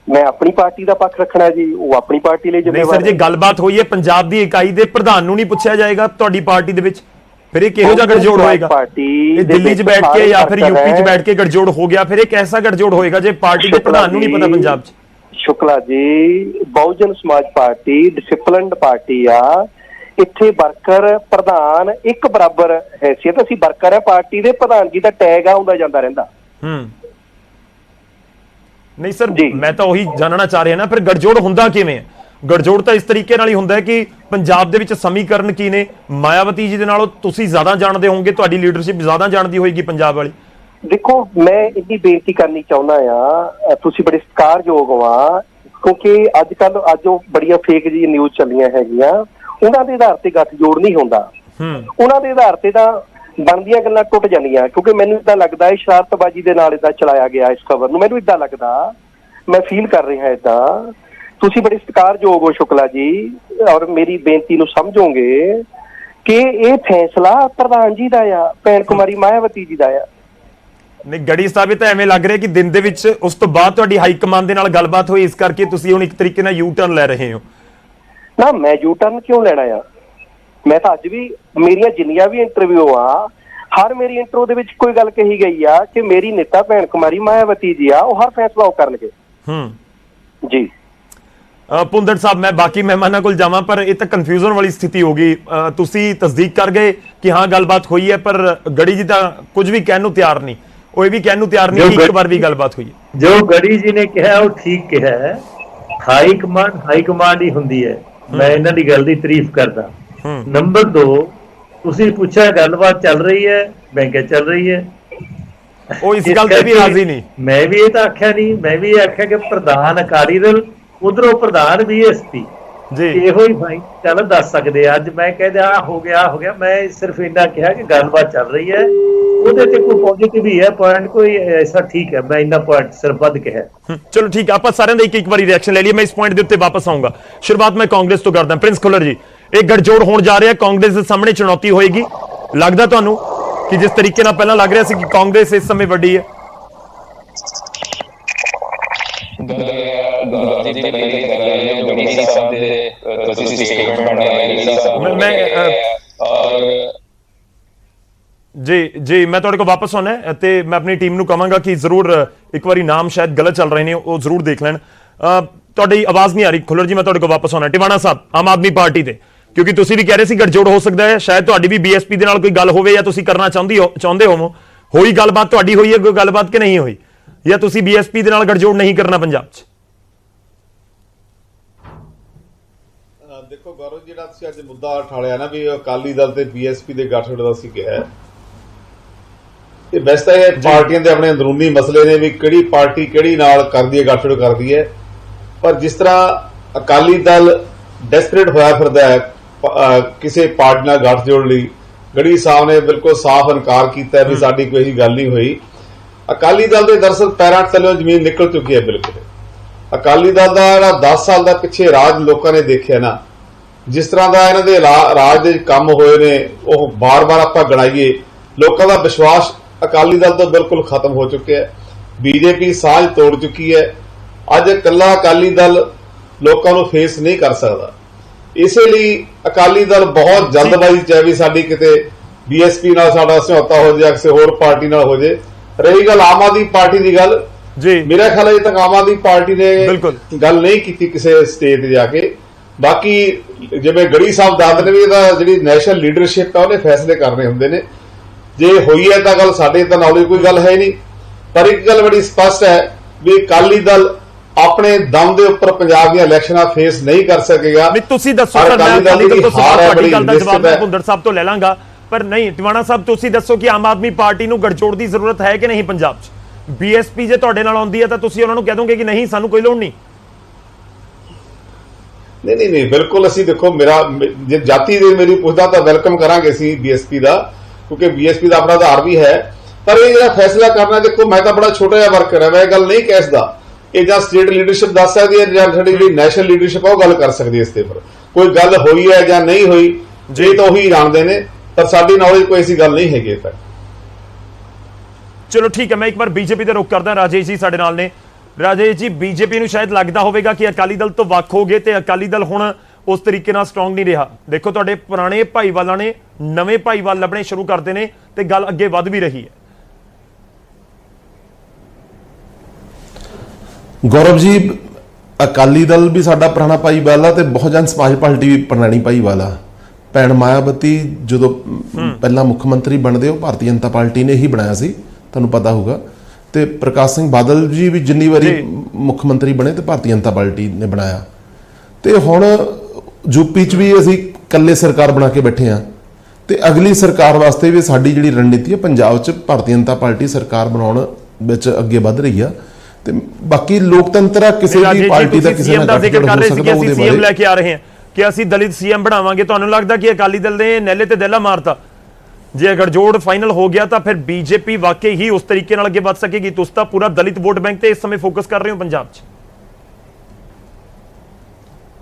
ਮੈਂ ਆਪਣੀ ਪਾਰਟੀ ਦਾ ਪੱਖ ਰੱਖਣਾ ਜੀ, ਉਹ ਆਪਣੀ ਪਾਰਟੀ ਲਈ ਜ਼ਿੰਮੇਵਾਰ। ਨਹੀਂ ਸਰ, ਜੇ ਗੱਲਬਾਤ ਹੋਈ ਹੈ ਪੰਜਾਬ ਦੀ ਇਕਾਈ ਦੇ ਪ੍ਰਧਾਨ ਨੂੰ ਨਹੀਂ ਪੁੱਛਿਆ ਜਾਏਗਾ ਤੁਹਾਡੀ ਪਾਰਟੀ ਦੇ ਵਿੱਚ, ਫਿਰ ਇਹ ਕਿਹੋ ਜਿਹਾ ਗੱਠਜੋੜ ਹੋਏਗਾ? ਇਹ ਦਿੱਲੀ 'ਚ ਬੈਠ ਕੇ ਜਾਂ ਫਿਰ ਯੂਪੀ 'ਚ ਬੈਠ ਕੇ ਗੱਠਜੋੜ ਹੋ ਗਿਆ, ਫਿਰ ਇਹ ਕੈਸਾ ਗੱਠਜੋੜ ਹੋਏਗਾ ਜੇ ਪਾਰਟੀ ਦੇ ਪ੍ਰਧਾਨ ਨੂੰ ਨਹੀਂ ਪਤਾ ਪੰਜਾਬ 'ਚ? ਸ਼ੁਕਲਾ ਜੀ, ਬਹੁਜਨ ਸਮਾਜ ਪਾਰਟੀ ਡਿਸਪਲਿਨਡ ਪਾਰਟੀ ਆ। ਇੱਥੇ ਵਰਕਰ ਪ੍ਰਧਾਨ ਇੱਕ ਬਰਾਬਰ ਹੈਸੀਅਤ, ਅਸੀਂ ਵਰਕਰ ਹੈ ਪਾਰਟੀ ਦੇ, ਪ੍ਰਧਾਨਗੀ ਦਾ ਟੈਗ ਆਉਂਦਾ ਜਾਂਦਾ ਰਹਿੰਦਾ। ਨਹੀਂ ਸਰ, ਮੈਂ ਤਾਂ ਉਹੀ ਜਾਣਨਾ ਚਾਹ ਰਿਹਾ ਨਾ, ਫਿਰ ਗਠਜੋੜ ਹੁੰਦਾ ਕਿਵੇਂ ਹੈ? ਗਠਜੋੜ ਤਾਂ ਇਸ ਤਰੀਕੇ ਨਾਲ ਹੀ ਹੁੰਦਾ ਹੈ ਕਿ ਪੰਜਾਬ ਦੇ ਵਿੱਚ ਸਮੀਕਰਨ ਕੀ ਨੇ, ਮਾਇਆਵਤੀ ਜੀ ਦੇ ਨਾਲੋਂ ਤੁਸੀਂ ਜ਼ਿਆਦਾ ਜਾਣਦੇ ਹੋਵੋਗੇ, ਤੁਹਾਡੀ ਲੀਡਰਸ਼ਿਪ ਜ਼ਿਆਦਾ ਜਾਣਦੀ ਹੋਏਗੀ ਪੰਜਾਬ ਵਾਲੀ। ਦੇਖੋ, ਮੈਂ ਇੰਨੀ ਬੇਨਤੀ ਕਰਨੀ ਚਾਹੁੰਦਾ ਆ, ਤੁਸੀਂ ਬੜੇ ਸਤਿਕਾਰਯੋਗ ਆ, ਕਿਉਂਕਿ ਅੱਜ ਉਹ ਬੜੀਆਂ ਫੇਕ ਜੀ ਨਿਊਜ਼ ਚੱਲੀਆਂ ਹੈਗੀਆਂ, ਉਹਨਾਂ ਦੇ ਆਧਾਰ ਤੇ ਗੱਠਜੋੜ ਨਹੀਂ ਹੁੰਦਾ। ਉਹਨਾਂ ਦੇ ਆਧਾਰ ਤੇ ਤਾਂ ਬਣਦੀਆਂ ਗੱਲਾਂ ਟੁੱਟ ਜਾਂਦੀਆਂ, ਕਿਉਂਕਿ ਮੈਨੂੰ ਇਦਾਂ ਲੱਗਦਾ ਹੈ ਸ਼ਰਾਰਤਬਾਜ਼ੀ ਦੇ ਨਾਲ ਇਦਾਂ ਚਲਾਇਆ ਗਿਆ ਇਸ ਖਬਰ ਨੂੰ। ਮੈਨੂੰ ਇਦਾਂ ਲੱਗਦਾ, ਮੈਂ ਫੀਲ ਕਰ ਰਿਹਾ ਇਦਾਂ। ਤੁਸੀਂ ਬੜੇ ਸਤਿਕਾਰਯੋਗ ਹੋ ਸ਼ੁਕਲਾ ਜੀ, ਔਰ ਮੇਰੀ ਬੇਨਤੀ ਨੂੰ ਸਮਝੋਗੇ ਕਿ ਇਹ ਫੈਸਲਾ ਪ੍ਰਧਾਨ ਜੀ ਦਾ ਆ, ਭੈਣ ਕੁਮਾਰੀ ਮਾਇਆਵਤੀ ਜੀ ਦਾ ਆ। ਨਹੀਂ, ਗੜੀ ਸਾਹਿਬ, ਇਹ ਤਾਂ ਐਵੇਂ ਲੱਗ ਰਿਹਾ ਕਿ ਦਿਨ ਦੇ ਵਿੱਚ ਉਸ ਤੋਂ ਬਾਅਦ ਤੁਹਾਡੀ ਹਾਈ ਕਮਾਂਡ ਦੇ ਨਾਲ ਗੱਲਬਾਤ ਹੋਈ, ਇਸ ਕਰਕੇ ਤੁਸੀਂ ਹੁਣ ਇੱਕ ਤਰੀਕੇ ਨਾਲ ਯੂ ਟਰਨ ਲੈ ਰਹੇ ਹੋ। ਨਾ, ਮੈਂ ਯੂ ਟਰਨ ਕਿਉਂ ਲੈਣਾ ਆ? ਮੈਂ ਤਾਂ ਅੱਜ ਵੀ, ਮੇਰੀਆਂ ਜਿੰਨੀਆਂ ਵੀ ਇੰਟਰਵਿਊ ਆ, ਹਰ ਮੇਰੀ ਇੰਟਰਵਿਊ ਦੇ ਵਿੱਚ ਕੋਈ ਗੱਲ ਕਹੀ ਗਈ ਆ ਕਿ ਮੇਰੀ ਨੇਤਾ ਭੈਣ ਕੁਮਾਰੀ ਮਾਇਆਵਤੀ ਜੀ ਆ, ਉਹ ਹਰ ਫੈਸਲਾ ਉਹ ਕਰਨਗੇ। ਜੀ ਪੁੰਦੜ ਸਾਹਿਬ, ਮੈਂ ਬਾਕੀ ਮਹਿਮਾਨਾਂ ਕੋਲ ਜਾਵਾਂ, ਪਰ ਇਹ ਤਾਂ ਕਨਫਿਊਜ਼ਨ ਵਾਲੀ ਸਥਿਤੀ ਹੋ ਗਈ। ਤੁਸੀਂ ਤਸਦੀਕ ਕਰ ਗਏ ਕਿ ਹਾਂ ਗੱਲਬਾਤ ਹੋਈ ਹੈ, ਪਰ ਗੜੀ ਜੀ ਤਾਂ ਕੁਝ ਵੀ ਕਹਿਣ ਨੂੰ ਤਿਆਰ ਨਹੀਂ, ਉਹ ਇਹ ਵੀ ਕਹਿਣ ਨੂੰ ਤਿਆਰ ਨਹੀਂ ਕਿ ਇੱਕ ਵਾਰ ਵੀ ਗੱਲਬਾਤ ਹੋਈ ਹੈ। ਜੋ ਗੜੀ ਜੀ ਨੇ ਕਿਹਾ ਉਹ ਠੀਕ ਕਿਹਾ ਹੈ। ਹਾਈ ਕਮਾਂਡ ਹੀ ਹੁੰਦੀ ਹੈ, ਮੈਂ ਇਹਨਾਂ ਦੀ ਗੱਲ ਦੀ ਤਾਰੀਫ ਕਰਦਾ। ਨੰਬਰ 2, ਤੁਸੀਂ ਪੁੱਛਿਆ ਗੱਲਬਾਤ ਚੱਲ ਰਹੀ ਹੈ, ਮੈਂ ਕਿਹਾ ਚੱਲ ਰਹੀ ਹੈ, ਉਹ ਇਸ ਗੱਲ ਤੇ ਵੀ ਰਾਜ਼ੀ ਨਹੀਂ। ਮੈਂ ਵੀ ਇਹ ਤਾਂ ਆਖਿਆ ਨਹੀਂ, ਮੈਂ ਵੀ ਇਹ ਆਖਿਆ ਕਿ ਪ੍ਰਧਾਨ ਅਕਾਲੀ ਦਲ, ਉਧਰੋਂ ਪ੍ਰਧਾਨ ਬੀਐਸਪੀ ਜੀ, ਇਹੋ ਹੀ ਭਾਈ ਚੱਲ ਦੱਸ ਸਕਦੇ ਆ। ਅੱਜ ਮੈਂ ਕਹਿੰਦਾ ਆ ਹੋ ਗਿਆ, ਮੈਂ ਸਿਰਫ ਇੰਨਾ ਕਿਹਾ ਕਿ ਗੱਲਬਾਤ ਚੱਲ ਰਹੀ ਹੈ, ਉਹਦੇ ਤੇ ਕੋਈ ਪੋਜ਼ਿਟਿਵ ਹੀ ਹੈ ਪੁਆਇੰਟ, ਕੋਈ ਐਸਾ ਠੀਕ ਹੈ, ਮੈਂ ਇੰਨਾ ਪੁਆਇੰਟ ਸਿਰਫ ਵੱਧ ਕਿਹਾ। ਚਲੋ ਠੀਕ ਹੈ, ਆਪਾਂ ਸਾਰਿਆਂ ਦਾ ਇੱਕ ਵਾਰੀ ਰਿਐਕਸ਼ਨ ਲੈ ਲਈਏ। ਮੈਂ ਇਸ ਪੁਆਇੰਟ ਦੇ ਉੱਤੇ ਵਾਪਸ ਆਉਂਗਾ। ਸ਼ੁਰੂਆਤ ਮੈਂ ਕਾਂਗਰਸ ਤੋਂ ਕਰਦਾ। ਪ੍ਰਿੰਸ ਖੁੱਲਰ ਜੀ, ਇਹ ਗੱਠਜੋੜ ਹੋਣ ਜਾ ਰਿਹਾ, ਕਾਂਗਰਸ ਦੇ ਸਾਹਮਣੇ ਚੁਣੌਤੀ ਹੋਏਗੀ। ਲੱਗਦਾ ਤੁਹਾਨੂੰ ਕਿ ਜਿਸ ਤਰੀਕੇ ਨਾਲ ਪਹਿਲਾਂ ਲੱਗ ਰਿਹਾ ਸੀ ਕਿ ਕਾਂਗਰਸ ਇਸ ਸਮੇਂ ਵੱਡੀ ਹੈ? ਜੀ ਮੈਂ ਤੁਹਾਡੇ ਕੋਲ ਵਾਪਸ ਆਉਣਾ ਹੈ ਤੇ ਮੈਂ ਆਪਣੀ ਟੀਮ ਨੂੰ ਕਹਾਂਗਾ ਕਿ ਜ਼ਰੂਰ ਇੱਕ ਵਾਰੀ ਨਾਮ ਸ਼ਾਇਦ ਗਲਤ ਚੱਲ ਰਹੇ ਨੇ, ਉਹ ਜ਼ਰੂਰ ਦੇਖ ਲੈਣ। ਤੁਹਾਡੀ ਆਵਾਜ਼ ਨਹੀਂ ਆ ਰਹੀ ਖੁੱਲਰ ਜੀ, ਮੈਂ ਤੁਹਾਡੇ ਕੋਲ ਵਾਪਸ ਆਉਣਾ। ਟਿਵਾਣਾ ਸਾਹਿਬ, ਆਮ ਆਦਮੀ ਪਾਰਟੀ ਦੇ, ਕਿਉਂਕਿ ਤੁਸੀਂ ਵੀ ਕਹਿ ਰਹੇ ਸੀ ਗੱਠਜੋੜ ਹੋ ਸਕਦਾ ਹੈ, ਸ਼ਾਇਦ ਤੁਹਾਡੀ ਵੀ ਬੀਐਸਪੀ ਦੇ ਨਾਲ ਕੋਈ ਗੱਲ ਹੋਵੇ ਜਾਂ ਤੁਸੀਂ ਕਰਨਾ ਚਾਹੁੰਦੇ ਹੋਵੋ। ਹੋਈ ਗੱਲਬਾਤ, ਤੁਹਾਡੀ ਹੋਈ ਹੈ ਕੋਈ ਗੱਲਬਾਤ ਕਿ ਨਹੀਂ ਹੋਈ, ਜਾਂ ਤੁਸੀਂ ਬੀਐਸਪੀ ਦੇ ਨਾਲ ਗੱਠਜੋੜ ਨਹੀਂ ਕਰਨਾ ਪੰਜਾਬ 'ਚ? ਦੇਖੋ ਗੌਰਵ, ਜਿਹੜਾ ਤੁਸੀਂ ਅੱਜ ਮੁੱਦਾ ਉਠਾਲਿਆ ਨਾ ਵੀ ਅਕਾਲੀ ਦਲ ਤੇ ਬੀਐਸਪੀ ਦੇ ਗੱਠਜੋੜ ਦਾ ਅਸੀਂ ਕਿਹਾ, ਇਹ ਵੈਸੇ ਤਾਂ ਇਹ ਪਾਰਟੀਆਂ ਦੇ ਆਪਣੇ ਅੰਦਰੂਨੀ ਮਸਲੇ ਨੇ ਵੀ ਕਿਹੜੀ ਪਾਰਟੀ ਕਿਹੜੀ ਨਾਲ ਕਰਦੀ ਹੈ, ਗੱਠਜੋੜ ਕਰਦੀ ਹੈ। ਪਰ ਜਿਸ ਤਰ੍ਹਾਂ ਅਕਾਲੀ ਦਲ ਡੈਸਪਰੇਟ ਹੋਇਆ ਫਿਰਦਾ ਹੈ ਕਿਸੇ ਪਾਰਟੀ ਨਾਲ ਗੱਠਜੋੜ ਲਈ, ਗੜੀ ਸਾਹਿਬ ਨੇ ਬਿਲਕੁਲ ਸਾਫ਼ ਇਨਕਾਰ ਕੀਤਾ ਵੀ ਸਾਡੀ ਕੋਈ ਗੱਲ ਨਹੀਂ ਹੋਈ। ਅਕਾਲੀ ਦਲ ਦੇ ਦਰਅਸਲ ਪੈਰਾਂ ਥੱਲੇ ਜ਼ਮੀਨ ਨਿਕਲ ਚੁੱਕੀ ਹੈ ਬਿਲਕੁਲ। ਅਕਾਲੀ ਦਲ ਦਾ ਜਿਹੜਾ 10 ਸਾਲ ਦਾ ਪਿੱਛੇ ਰਾਜ ਲੋਕਾਂ ਨੇ ਦੇਖਿਆ ਨਾ, ਜਿਸ ਤਰ੍ਹਾਂ ਦਾ ਇਹਨਾਂ ਦੇ ਰਾਜ ਦੇ ਕੰਮ ਹੋਏ ਨੇ, ਉਹ ਬਾਰ-ਬਾਰ ਆਪਾਂ ਗਣਾਈਏ, ਲੋਕਾਂ ਦਾ ਵਿਸ਼ਵਾਸ ਅਕਾਲੀ ਦਲ ਤੋਂ ਬਿਲਕੁਲ ਖਤਮ ਹੋ ਚੁੱਕਿਆ ਹੈ। ਬੀਜੇਪੀ ਸਾਂਝ ਤੋੜ ਚੁੱਕੀ ਹੈ। ਅੱਜ ਇਕੱਲਾ ਅਕਾਲੀ ਦਲ ਲੋਕਾਂ ਨੂੰ ਫੇਸ ਨਹੀਂ ਕਰ ਸਕਦਾ। ਇਸੇ ਲਈ ਅਕਾਲੀ ਦਲ ਬਹੁਤ ਜਲਦਬਾਜ਼ੀ ਚ ਹੈ ਵੀ ਸਾਡੀ ਕਿਤੇ ਬੀਐਸਪੀ ਨਾਲ ਸਾਡਾ ਸਮਝੌਤਾ ਹੋ ਜਾਏ, ਕਿਸੇ ਹੋਰ ਪਾਰਟੀ ਨਾਲ ਹੋ ਜਾਏ। ਰਹੀ ਗੱਲ ਆਮ ਆਦਮੀ ਪਾਰਟੀ ਦੀ ਗੱਲ, ਜੀ ਮੇਰਾ ਖਿਆਲ ਅਜੇ ਤੱਕ ਆਮ ਆਦਮੀ ਪਾਰਟੀ ਨੇ ਗੱਲ ਨਹੀਂ ਕੀਤੀ ਕਿਸੇ ਸਟੇਜ ਤੇ ਜਾ ਕੇ। ਬਾਕੀ ਜਿਵੇਂ ਗੜੀ ਸਾਹਿਬ ਦੱਸਦੇ ਨੇ ਵੀ ਇਹਦਾ ਜਿਹੜੀ ਨੈਸ਼ਨਲ ਲੀਡਰਸ਼ਿਪ ਹੈ ਉਹਨੇ ਫੈਸਲੇ ਕਰਨੇ ਹੁੰਦੇ ਨੇ। ਜੇ ਹੋਈ ਹੈ ਤਾਂ ਗੱਲ ਸਾਡੇ ਤਾਂ ਨੌਲੇਜ ਕੋਈ ਗੱਲ ਹੈ ਨਹੀਂ, ਪਰ ਇੱਕ ਗੱਲ ਬੜੀ ਸਪਸ਼ਟ ਹੈ ਵੀ ਅਕਾਲੀ ਦਲ ਆਪਣੇ ਦਮ ਦੇ ਉੱਪਰ ਪੰਜਾਬ ਦੀਆਂ ਇਲੈਕਸ਼ਨਾਂ ਫੇਸ ਨਹੀਂ ਕਰ ਸਕੇਗਾ। ਤੁਸੀਂ ਦੱਸੋ ਸਰ, ਮੈਂ ਅਕਾਲੀ ਦਲ ਤੋਂ ਤੁਹਾਡੀ ਗੱਲ ਦਾ ਜਵਾਬ ਮੈਂ ਭੁੰਦੜ ਸਾਹਿਬ ਤੋਂ ਲੈ ਲਾਂਗਾ, ਪਰ ਨਹੀਂ ਟਿਵਾਣਾ ਸਾਹਿਬ, ਤੁਸੀਂ ਦੱਸੋ ਕਿ ਆਮ ਆਦਮੀ ਪਾਰਟੀ ਨੂੰ ਗੱਠਜੋੜ ਦੀ ਜ਼ਰੂਰਤ ਹੈ ਕਿ ਨਹੀਂ ਪੰਜਾਬ 'ਚ? ਬੀਐਸਪੀ ਜੇ ਤੁਹਾਡੇ ਨਾਲ ਆਉਂਦੀ ਹੈ ਤਾਂ ਤੁਸੀਂ ਉਹਨਾਂ ਨੂੰ ਕਹਿ ਦੋਗੇ ਕਿ ਨਹੀਂ, ਸਾਨੂੰ ਕੋਈ ਲੋੜ ਨਹੀਂ? ਨਹੀਂ, ਬਿਲਕੁਲ। ਅਸੀਂ ਦੇਖੋ, ਮੇਰਾ ਜੇ ਜਾਤੀ ਦੇ ਮੇਰੀ ਪੁੱਛਦਾ ਤਾਂ ਵੈਲਕਮ ਕਰਾਂਗੇ ਅਸੀਂ ਬੀਐਸਪੀ ਦਾ, ਕਿਉਂਕਿ ਬੀਐਸਪੀ ਦਾ ਆਪਣਾ ਆਧਾਰ ਵੀ ਹੈ। ਪਰ ਇਹ ਜਿਹੜਾ ਫੈਸਲਾ ਕਰਨਾ, ਦੇਖੋ ਮੈਂ ਤਾਂ ਬੜਾ ਛੋਟਾ ਜਿਹਾ ਵਰਕਰ ਹੈ, ਮੈਂ ਇਹ ਗੱਲ ਨਹੀਂ ਕਹਿ ਸਕਦਾ। ਇਹ ਜਾਂ ਸਟੇਟ ਲੀਡਰਸ਼ਿਪ ਦੱਸ ਸਕਦੀ ਹੈ ਜਾਂ ਸਾਡੀ ਜਿਹੜੀ ਨੈਸ਼ਨਲ ਲੀਡਰਸ਼ਿਪ ਹੈ ਉਹ ਗੱਲ ਕਰ ਸਕਦੀ ਹੈ ਇਸ ਤੇ। ਪਰ ਕੋਈ ਗੱਲ ਹੋਈ ਹੈ ਜਾਂ ਨਹੀਂ ਹੋਈ, ਜੇ ਤਾਂ ਉਹੀ ਜਾਣਦੇ ਨੇ, ਪਰ ਸਾਡੀ ਨੌਲੇਜ ਕੋਈ ਐਸੀ ਗੱਲ ਨਹੀਂ ਹੈਗੀ ਤੱਕ। ਚਲੋ ਠੀਕ ਹੈ, ਮੈਂ ਇੱਕ ਵਾਰ ਬੀਜੇਪੀ ਦਾ ਰੁਖ ਕਰਦਾ। ਰਾਜੇਸ਼ ਜੀ ਸਾਡੇ ਨਾਲ ਨੇ। ਰਾਜੇਸ਼ ਜੀ, ਬੀਜੇਪੀ ਨੂੰ ਸ਼ਾਇਦ ਲੱਗਦਾ ਹੋਵੇਗਾ ਕਿ ਅਕਾਲੀ ਦਲ ਤੋਂ ਵੱਖ ਹੋ ਗਏ ਤੇ ਅਕਾਲੀ ਦਲ ਹੁਣ ਉਸ ਤਰੀਕੇ ਨਾਲ ਸਟਰੋਂਗ ਨਹੀਂ ਰਿਹਾ। ਦੇਖੋ, ਤੁਹਾਡੇ ਪੁਰਾਣੇ ਭਾਈਵਾਲਾਂ ਨੇ ਨਵੇਂ ਭਾਈਵਾਲ ਲੱਭਣੇ ਸ਼ੁਰੂ ਕਰਦੇ ਨੇ ਤੇ ਗੱਲ ਅੱਗੇ ਵੱਧ ਵੀ ਰਹੀ ਹੈ। गौरव जी, ਅਕਾਲੀ ਦਲ ਵੀ ਸਾਡਾ ਪੁਰਾਣਾ ਭਾਈਵਾਲ ਆ ਤੇ ਬਹੁਜਨ ਸਮਾਜ ਪਾਰਟੀ ਵੀ ਪੁਰਾਣੀ ਭਾਈਵਾਲ ਆ। ਭੈਣ ਮਾਇਆਵਤੀ ਜਦੋਂ ਪਹਿਲਾਂ ਮੁੱਖ ਮੰਤਰੀ ਬਣਦੇ ਉਹ ਭਾਰਤੀ ਜਨਤਾ ਪਾਰਟੀ ਨੇ ਹੀ ਬਣਾਇਆ ਸੀ, ਤੁਹਾਨੂੰ ਪਤਾ ਹੋਊਗਾ। ਤੇ ਪ੍ਰਕਾਸ਼ ਸਿੰਘ ਬਾਦਲ ਜੀ ਵੀ ਜਿੰਨੀ ਵਾਰੀ ਮੁੱਖ ਮੰਤਰੀ ਬਣੇ ਤੇ ਭਾਰਤੀ ਜਨਤਾ ਪਾਰਟੀ ਨੇ ਬਣਾਇਆ। ਤੇ ਹੁਣ ਯੂਪੀ 'ਚ ਵੀ ਅਸੀਂ ਇਕੱਲੇ ਸਰਕਾਰ ਬਣਾ ਕੇ ਬੈਠੇ ਆ ਤੇ ਅਗਲੀ ਸਰਕਾਰ ਵਾਸਤੇ ਵੀ ਸਾਡੀ ਜਿਹੜੀ ਰਣਨੀਤੀ ਹੈ ਪੰਜਾਬ 'ਚ ਭਾਰਤੀ ਜਨਤਾ ਪਾਰਟੀ ਸਰਕਾਰ ਬਣਾਉਣ ਵਿੱਚ ਅੱਗੇ ਵੱਧ ਰਹੀ ਆ। ਤੇ ਬਾਕੀ ਲੋਕਤੰਤਰ ਆ, ਕਿਸੇ ਵੀ ਪਾਰਟੀ ਦਾ ਕਿਸੇ ਨਾਲ ਜ਼ਿਕਰ ਕਰ ਰਹੇ ਸੀ ਕਿ ਅਸੀਂ ਉਹਦੇ ਸੀਐਮ ਬਾਰੇ ਲੈ ਕੇ ਆ ਰਹੇ ਹਾਂ ਕਿ ਅਸੀਂ ਦਲਿਤ ਸੀਐਮ ਬਣਾਵਾਂਗੇ। ਤੁਹਾਨੂੰ ਲੱਗਦਾ ਕਿ ਅਕਾਲੀ ਦਲ ਨੇ ਨੈਲੇ ਤੇ ਦਹਿਲਾ ਮਾਰਤਾ? ਜੇ ਗਠਜੋੜ ਫਾਈਨਲ ਹੋ ਗਿਆ ਤਾਂ ਫਿਰ ਬੀਜੇਪੀ ਵਾਕਈ ਹੀ ਉਸ ਤਰੀਕੇ ਨਾਲ ਅੱਗੇ ਵੱਧ ਸਕੇਗੀ? ਤੁਸੀਂ ਤਾਂ ਪੂਰਾ ਦਲਿਤ ਵੋਟ ਬੈਂਕ ਤੇ ਇਸ ਸਮੇਂ ਫੋਕਸ ਕਰ ਰਹੇ ਹੋ ਪੰਜਾਬ 'ਚ।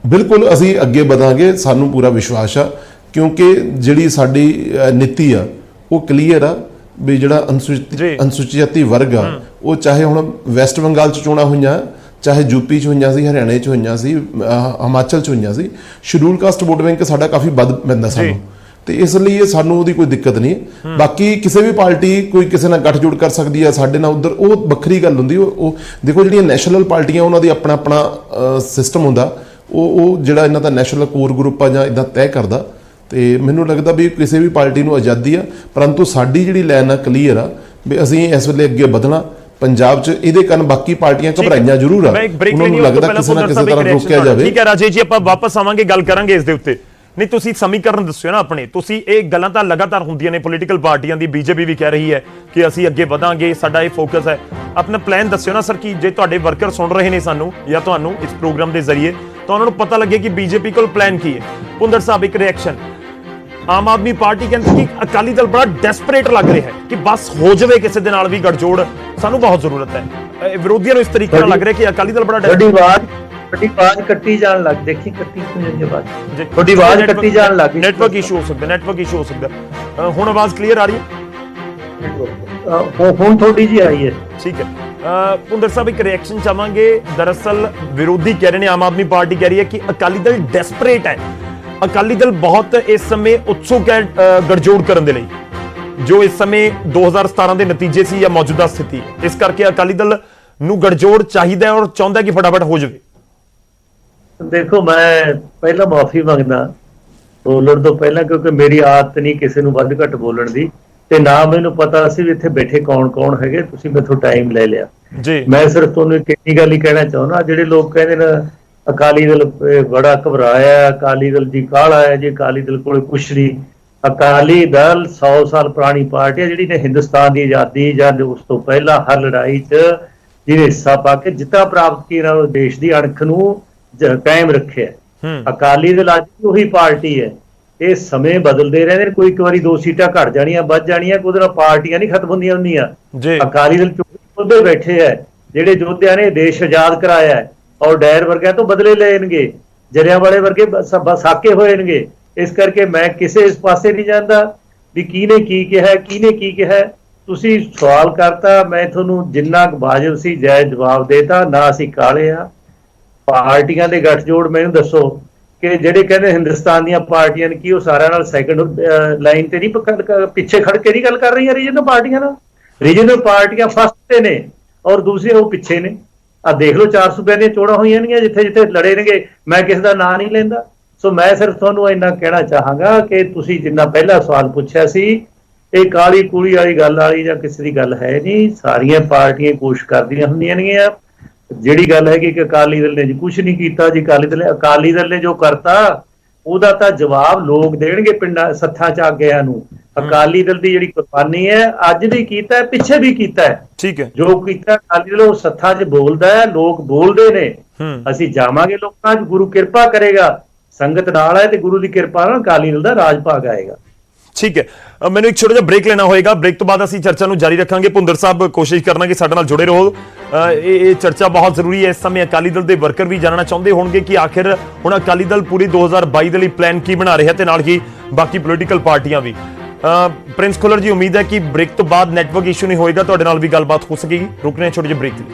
ਬਿਲਕੁਲ ਅਸੀਂ ਅੱਗੇ ਵਧਾਂਗੇ, ਸਾਨੂੰ ਪੂਰਾ ਵਿਸ਼ਵਾਸ ਆ, ਕਿਉਂਕਿ ਜਿਹੜੀ ਸਾਡੀ ਨੀਤੀ ਆ ਉਹ ਕਲੀਅਰ ਆ ਵੀ ਜਿਹੜਾ ਅਨੁਸੂਚਿਤ ਜਾਤੀ ਵਰਗ ਆ ਉਹ ਚਾਹੇ ਹੁਣ ਵੈਸਟ ਬੰਗਾਲ 'ਚ ਚੋਣਾਂ ਹੋਈਆਂ, ਚਾਹੇ ਯੂਪੀ 'ਚ ਹੋਈਆਂ ਸੀ, ਹਰਿਆਣੇ 'ਚ ਹੋਈਆਂ ਸੀ, ਹਿਮਾਚਲ 'ਚ ਹੋਈਆਂ ਸੀ, ਸ਼ਡਿਊਲ ਕਾਸਟ ਵੋਟ ਬੈਂਕ ਸਾਡਾ ਕਾਫੀ ਵੱਧ ਪੈਂਦਾ ਸਾਨੂੰ, ਤੇ ਇਸ ਲਈ ਸਾਨੂੰ ਉਹਦੀ ਕੋਈ ਦਿੱਕਤ ਨਹੀਂ। ਬਾਕੀ ਕਿਸੇ ਵੀ ਪਾਰਟੀ ਕੋਈ ਕਿਸੇ ਨਾਲ ਗੱਠਜੋੜ ਕਰ ਸਕਦੀ ਹੈ ਸਾਡੇ ਨਾਲ, ਉਧਰ ਉਹ ਵੱਖਰੀ ਗੱਲ ਹੁੰਦੀ। ਉਹ ਦੇਖੋ ਜਿਹੜੀਆਂ ਨੈਸ਼ਨਲ ਪਾਰਟੀਆਂ ਉਹਨਾਂ ਦੀ ਆਪਣਾ ਆਪਣਾ ਸਿਸਟਮ ਹੁੰਦਾ, ਉਹ ਜਿਹੜਾ ਇਹਨਾਂ ਦਾ ਨੈਸ਼ਨਲ ਕੋਰ ਗਰੁੱਪ ਆ ਜਾਂ ਇਦਾਂ ਤੈਅ ਕਰਦਾ। ਤੇ ਮੈਨੂੰ ਲੱਗਦਾ ਵੀ ਕਿਸੇ ਵੀ ਪਾਰਟੀ ਨੂੰ ਆਜ਼ਾਦੀ ਆ, ਪਰੰਤੂ ਸਾਡੀ ਜਿਹੜੀ ਲਾਈਨ ਆ ਕਲੀਅਰ ਆ ਵੀ ਅਸੀਂ ਇਸ ਵੇਲੇ ਅੱਗੇ ਵਧਣਾ ਪੰਜਾਬ 'ਚ। ਇਹਦੇ ਕਾਰਨ ਬਾਕੀ ਪਾਰਟੀਆਂ ਘਬਰਾਈਆਂ ਜ਼ਰੂਰ ਆ, ਉਹਨਾਂ ਨੂੰ ਲੱਗਦਾ ਕਿਸੇ ਨਾ ਕਿਸੇ ਤਰ੍ਹਾਂ ਰੋਕਿਆ ਜਾਵੇ। ਠੀਕ ਹੈ ਰਾਜੇ ਜੀ, ਆਪਾਂ ਵਾਪਸ ਆਵਾਂਗੇ, ਗੱਲ ਕਰਾਂਗੇ ਇਸ ਦੇ ਉੱਤੇ। ਨਹੀਂ, ਤੁਸੀਂ ਸਮੀਕਰਨ ਦੱਸਿਓ ਨਾ ਆਪਣੇ। ਤੁਸੀਂ ਇਹ ਗੱਲਾਂ ਤਾਂ ਲਗਾਤਾਰ ਹੁੰਦੀਆਂ ਨੇ ਪੋਲੀਟੀਕਲ ਪਾਰਟੀਆਂ ਦੀ, ਬੀਜੇਪੀ ਵੀ ਕਹਿ ਰਹੀ ਹੈ ਕਿ ਅਸੀਂ ਅੱਗੇ ਵਧਾਂਗੇ, ਸਾਡਾ ਇਹ ਫੋਕਸ ਹੈ। ਆਪਣਾ ਪਲਾਨ ਦੱਸਿਓ ਨਾ ਸਰ, ਕਿ ਜੇ ਤੁਹਾਡੇ ਵਰਕਰ ਸੁਣ ਰਹੇ ਨੇ ਸਾਨੂੰ ਜਾਂ ਤੁਹਾਨੂੰ ਇਸ ਪ੍ਰੋਗਰਾਮ ਦੇ ਜ਼ਰੀਏ, ਤਾਂ ਉਹਨਾਂ ਨੂੰ ਪਤਾ ਲੱਗੇ ਕਿ ਬੀਜੇਪੀ ਕੋਲ ਪਲਾਨ ਕੀ ਹੈ। ਭੁੰਦਰ ਸਾਹਿਬ, ਇੱਕ ਰਿਐਕਸ਼ਨ। ਆਮ ਆਦਮੀ ਪਾਰਟੀ ਕਹਿੰਦੀ ਕਿ ਅਕਾਲੀ ਦਲ ਬੜਾ ਡੈਸਪਰੇਟ ਲੱਗ ਰਿਹਾ ਹੈ ਕਿ ਬਸ ਹੋ ਜਾਵੇ ਕਿਸੇ ਦੇ ਨਾਲ ਵੀ ਗੱਠਜੋੜ, ਸਾਨੂੰ ਬਹੁਤ ਜ਼ਰੂਰਤ ਹੈ। ਵਿਰੋਧੀਆਂ ਨੂੰ ਇਸ ਤਰੀਕੇ ਨਾਲ ਲੱਗ ਰਿਹਾ ਕਿ ਅਕਾਲੀ ਦਲ ਬੜਾ ਤੁਹਾਡੀ ਆਵਾਜ਼ ਕੱਟੀ ਜਾਣ ਲੱਗ, ਦੇਖੀ ਕੱਟੀ ਜਾਂਦੀ ਆਵਾਜ਼, ਤੁਹਾਡੀ ਆਵਾਜ਼ ਕੱਟੀ ਜਾਣ ਲੱਗ। ਨੈਟਵਰਕ ਇਸ਼ੂ ਹੋ ਸਕਦਾ, ਨੈਟਵਰਕ ਇਸ਼ੂ ਹੋ ਸਕਦਾ। ਹੁਣ ਆਵਾਜ਼ ਕਲੀਅਰ ਆ ਰਹੀ ਹੈ? ਹੁਣ ਥੋੜੀ ਜੀ ਆਈ ਹੈ। ਠੀਕ ਹੈ। ਭੁੰਦਰ ਸਾਹਿਬ, ਇੱਕ ਰਿਐਕਸ਼ਨ ਚਾਹਾਂਗੇ। ਦਰਅਸਲ ਵਿਰੋਧੀ ਕਹਿ ਰਹੇ ਨੇ, ਆਮ ਆਦਮੀ ਪਾਰਟੀ ਕਹਿ ਰਹੀ ਹੈ ਕਿ ਅਕਾਲੀ ਦਲ ਡੈਸਪਰੇਟ ਹੈ, ਅਕਾਲੀ ਦਲ ਬਹੁਤ ਇਸ ਸਮੇਂ ਉਤਸੁਕ ਹੈ ਗੱਠਜੋੜ ਕਰਨ ਦੇ ਲਈ, ਜੋ ਇਸ ਸਮੇਂ 2017 ਦੇ ਨਤੀਜੇ ਸੀ ਜਾਂ ਮੌਜੂਦਾ ਸਥਿਤੀ, ਇਸ ਕਰਕੇ ਅਕਾਲੀ ਦਲ ਨੂੰ ਗੱਠਜੋੜ ਚਾਹੀਦਾ ਔਰ ਚਾਹੁੰਦਾ ਕਿ ਫਟਾਫਟ ਹੋ ਜਾਵੇ। ਦੇਖੋ, ਮੈਂ ਪਹਿਲਾਂ ਮਾਫੀ ਮੰਗਦਾ ਬੋਲਣ ਤੋਂ ਪਹਿਲਾਂ, ਕਿਉਂਕਿ ਮੇਰੀ ਆਦਤ ਨਹੀਂ ਕਿਸੇ ਨੂੰ ਵੱਧ ਘੱਟ ਬੋਲਣ ਦੀ, ਤੇ ਨਾ ਮੈਨੂੰ ਪਤਾ ਸੀ ਵੀ ਇੱਥੇ ਬੈਠੇ ਕੌਣ ਕੌਣ ਹੈਗੇ। ਤੁਸੀਂ ਮੈਥੋਂ ਟਾਈਮ ਲੈ ਲਿਆ ਜੀ। ਮੈਂ ਸਿਰਫ ਤੁਹਾਨੂੰ ਇੱਕ ਇੰਨੀ ਗੱਲ ਹੀ ਕਹਿਣਾ ਚਾਹੁੰਦਾ, ਜਿਹੜੇ ਲੋਕ ਕਹਿੰਦੇ ਨੇ ਅਕਾਲੀ ਦਲ ਬੜਾ ਘਬਰਾਇਆ, ਅਕਾਲੀ ਦਲ ਦੀ ਕਾਹਲਾ ਹੈ ਜੀ, ਅਕਾਲੀ ਦਲ ਕੋਲ ਕੁਛ ਨਹੀਂ। ਅਕਾਲੀ ਦਲ 100 ਸਾਲ ਪੁਰਾਣੀ ਪਾਰਟੀ ਹੈ, ਜਿਹੜੀ ਨੇ ਹਿੰਦੁਸਤਾਨ ਦੀ ਆਜ਼ਾਦੀ ਜਾਂ ਉਸ ਤੋਂ ਪਹਿਲਾਂ ਹਰ ਲੜਾਈ 'ਚ ਜਿਹਨੇ ਹਿੱਸਾ ਪਾ ਕੇ ਜਿੱਤਾ ਪ੍ਰਾਪਤ ਕੀਤਾ, ਉਹ ਦੇਸ਼ ਦੀ ਅਣਖ ਨੂੰ ਕਾਇਮ ਰੱਖਿਆ। ਅਕਾਲੀ ਦਲ ਅੱਜ ਵੀ ਉਹੀ ਪਾਰਟੀ ਹੈ। ਇਹ ਸਮੇਂ ਬਦਲਦੇ ਰਹਿੰਦੇ ਨੇ, ਕੋਈ ਇੱਕ ਵਾਰੀ 2 ਸੀਟਾਂ ਘਟ ਜਾਣੀਆਂ, ਵੱਧ ਜਾਣੀਆਂ, ਉਹਦੇ ਨਾਲ ਪਾਰਟੀਆਂ ਨਹੀਂ ਖਤਮ ਹੁੰਦੀਆਂ ਹੁੰਦੀਆਂ। ਅਕਾਲੀ ਦਲ ਚੁੱਪੇ ਬੈਠੇ ਹੈ, ਜਿਹੜੇ ਯੋਧਿਆਂ ਨੇ ਦੇਸ਼ ਆਜ਼ਾਦ ਕਰਾਇਆ ਹੈ, ਔਰ ਡੈਰ ਵਰਗਿਆਂ ਤੋਂ ਬਦਲੇ ਲੈਣਗੇ, ਜਲਿਆਂਵਾਲੇ ਵਰਗੇ ਸਾਕੇ ਹੋਏਗੇ। ਇਸ ਕਰਕੇ ਮੈਂ ਕਿਸੇ ਇਸ ਪਾਸੇ ਨਹੀਂ ਜਾਂਦਾ ਵੀ ਕਿਹਨੇ ਕੀ ਕਿਹਾ, ਕਿਹਨੇ ਕੀ ਕਿਹਾ। ਤੁਸੀਂ ਸਵਾਲ ਕਰਤਾ, ਮੈਂ ਤੁਹਾਨੂੰ ਜਿੰਨਾ ਵਾਜਬ ਸੀ ਜਾਇਜ਼ ਜਵਾਬ ਦੇਤਾ। ਨਾ ਅਸੀਂ ਕਾਲੇ ਆ ਪਾਰਟੀਆਂ ਦੇ ਗੱਠਜੋੜ। ਮੈਨੂੰ ਦੱਸੋ ਕਿ ਜਿਹੜੇ ਕਹਿੰਦੇ ਹਿੰਦੁਸਤਾਨ ਦੀਆਂ ਪਾਰਟੀਆਂ ਨੇ, ਕੀ ਉਹ ਸਾਰਿਆਂ ਨਾਲ ਸੈਕੰਡ ਲਾਈਨ ਤੇ ਨਹੀਂ, ਪਿੱਛੇ ਖੜ ਕੇ ਨਹੀਂ ਗੱਲ ਕਰ ਰਹੀਆਂ ਰੀਜਨਲ ਪਾਰਟੀਆਂ ਨਾਲ? ਰੀਜਨਲ ਪਾਰਟੀਆਂ ਫਸਟ ਤੇ ਨੇ ਔਰ ਦੂਸਰੀਆਂ ਉਹ ਪਿੱਛੇ ਨੇ। ਆ ਦੇਖ ਲਓ, 4 ਸੂਬਿਆਂ ਦੀਆਂ ਚੋਣਾਂ ਹੋਈਆਂ ਨੇ, ਜਿੱਥੇ ਜਿੱਥੇ ਲੜੇ ਨੇਗੇ, ਮੈਂ ਕਿਸੇ ਦਾ ਨਾਂ ਨਹੀਂ ਲੈਂਦਾ। ਸੋ ਮੈਂ ਸਿਰਫ ਤੁਹਾਨੂੰ ਇੰਨਾ ਕਹਿਣਾ ਚਾਹਾਂਗਾ ਕਿ ਤੁਸੀਂ ਜਿੰਨਾ ਪਹਿਲਾ ਸਵਾਲ ਪੁੱਛਿਆ ਸੀ, ਇਹ ਕਾਲੀ ਕੂਲੀ ਵਾਲੀ ਗੱਲ ਵਾਲੀ ਜਾਂ ਕਿਸੇ ਦੀ ਗੱਲ ਹੈ ਨਹੀਂ। ਸਾਰੀਆਂ ਪਾਰਟੀਆਂ ਕੋਸ਼ਿਸ਼ ਕਰਦੀਆਂ ਹੁੰਦੀਆਂ ਨੇਗੀਆਂ। ਜਿਹੜੀ ਗੱਲ ਹੈ ਕਿ ਅਕਾਲੀ ਦਲ ਨੇ ਜੀ ਕੁਛ ਨਹੀਂ ਕੀਤਾ ਜੀ, ਅਕਾਲੀ ਦਲ ਨੇ ਜੋ ਕਰਤਾ ਉਹਦਾ ਤਾਂ ਜਵਾਬ ਲੋਕ ਦੇਣਗੇ ਪਿੰਡਾਂ ਸੱਥਾਂ 'ਚ ਆਗਿਆਂ ਨੂੰ। ਅਕਾਲੀ ਦਲ ਦੀ ਜਿਹੜੀ ਕੁਰਬਾਨੀ ਹੈ, ਅੱਜ ਵੀ ਕੀਤਾ, ਪਿੱਛੇ ਵੀ ਕੀਤਾ, ਠੀਕ ਹੈ, ਜੋ ਕੀਤਾ ਅਕਾਲੀ ਦਲ ਉਹ ਸੱਥਾਂ 'ਚ ਬੋਲਦਾ ਹੈ, ਲੋਕ ਬੋਲਦੇ ਨੇ। ਅਸੀਂ ਜਾਵਾਂਗੇ ਲੋਕਾਂ 'ਚ, ਗੁਰੂ ਕਿਰਪਾ ਕਰੇਗਾ, ਸੰਗਤ ਨਾਲ ਹੈ ਤੇ ਗੁਰੂ ਦੀ ਕਿਰਪਾ ਨਾਲ ਅਕਾਲੀ ਦਲ ਦਾ ਰਾਜ ਭਾਗ ਆਏਗਾ। ਠੀਕ ਹੈ, ਮੈਨੂੰ ਇੱਕ ਛੋਟਾ ਜਿਹਾ ਬ੍ਰੇਕ ਲੈਣਾ ਹੋਏਗਾ। ਬ੍ਰੇਕ ਤੋਂ ਬਾਅਦ ਅਸੀਂ ਚਰਚਾ ਨੂੰ ਜਾਰੀ ਰੱਖਾਂਗੇ। ਭੁੰਦਰ ਸਾਹਿਬ, ਕੋਸ਼ਿਸ਼ ਕਰਨਾ ਕਿ ਸਾਡੇ ਨਾਲ ਜੁੜੇ ਰਹੋ। ਇਹ ਚਰਚਾ ਬਹੁਤ ਜ਼ਰੂਰੀ ਹੈ। ਇਸ ਸਮੇਂ ਅਕਾਲੀ ਦਲ ਦੇ ਵਰਕਰ ਵੀ ਜਾਣਨਾ ਚਾਹੁੰਦੇ ਹੋਣਗੇ ਕਿ ਆਖਿਰ ਹੁਣ ਅਕਾਲੀ ਦਲ ਪੂਰੀ 2022 ਦੇ ਲਈ ਪਲਾਨ ਕੀ ਬਣਾ ਰਿਹਾ, ਤੇ ਨਾਲ ਹੀ ਬਾਕੀ ਪੋਲੀਟੀਕਲ ਪਾਰਟੀਆਂ ਵੀ। ਪ੍ਰਿੰਸ ਖੁੱਲਰ ਜੀ, ਉਮੀਦ ਹੈ ਕਿ ਬ੍ਰੇਕ ਤੋਂ ਬਾਅਦ ਨੈਟਵਰਕ ਇਸ਼ੂ ਨਹੀਂ ਹੋਏਗਾ, ਤੁਹਾਡੇ ਨਾਲ ਵੀ ਗੱਲਬਾਤ ਹੋ ਸਕੇਗੀ। ਰੁਕਨੇ ਛੋਟੇ ਜਿਹੇ ਬ੍ਰੇਕ ਲਈ।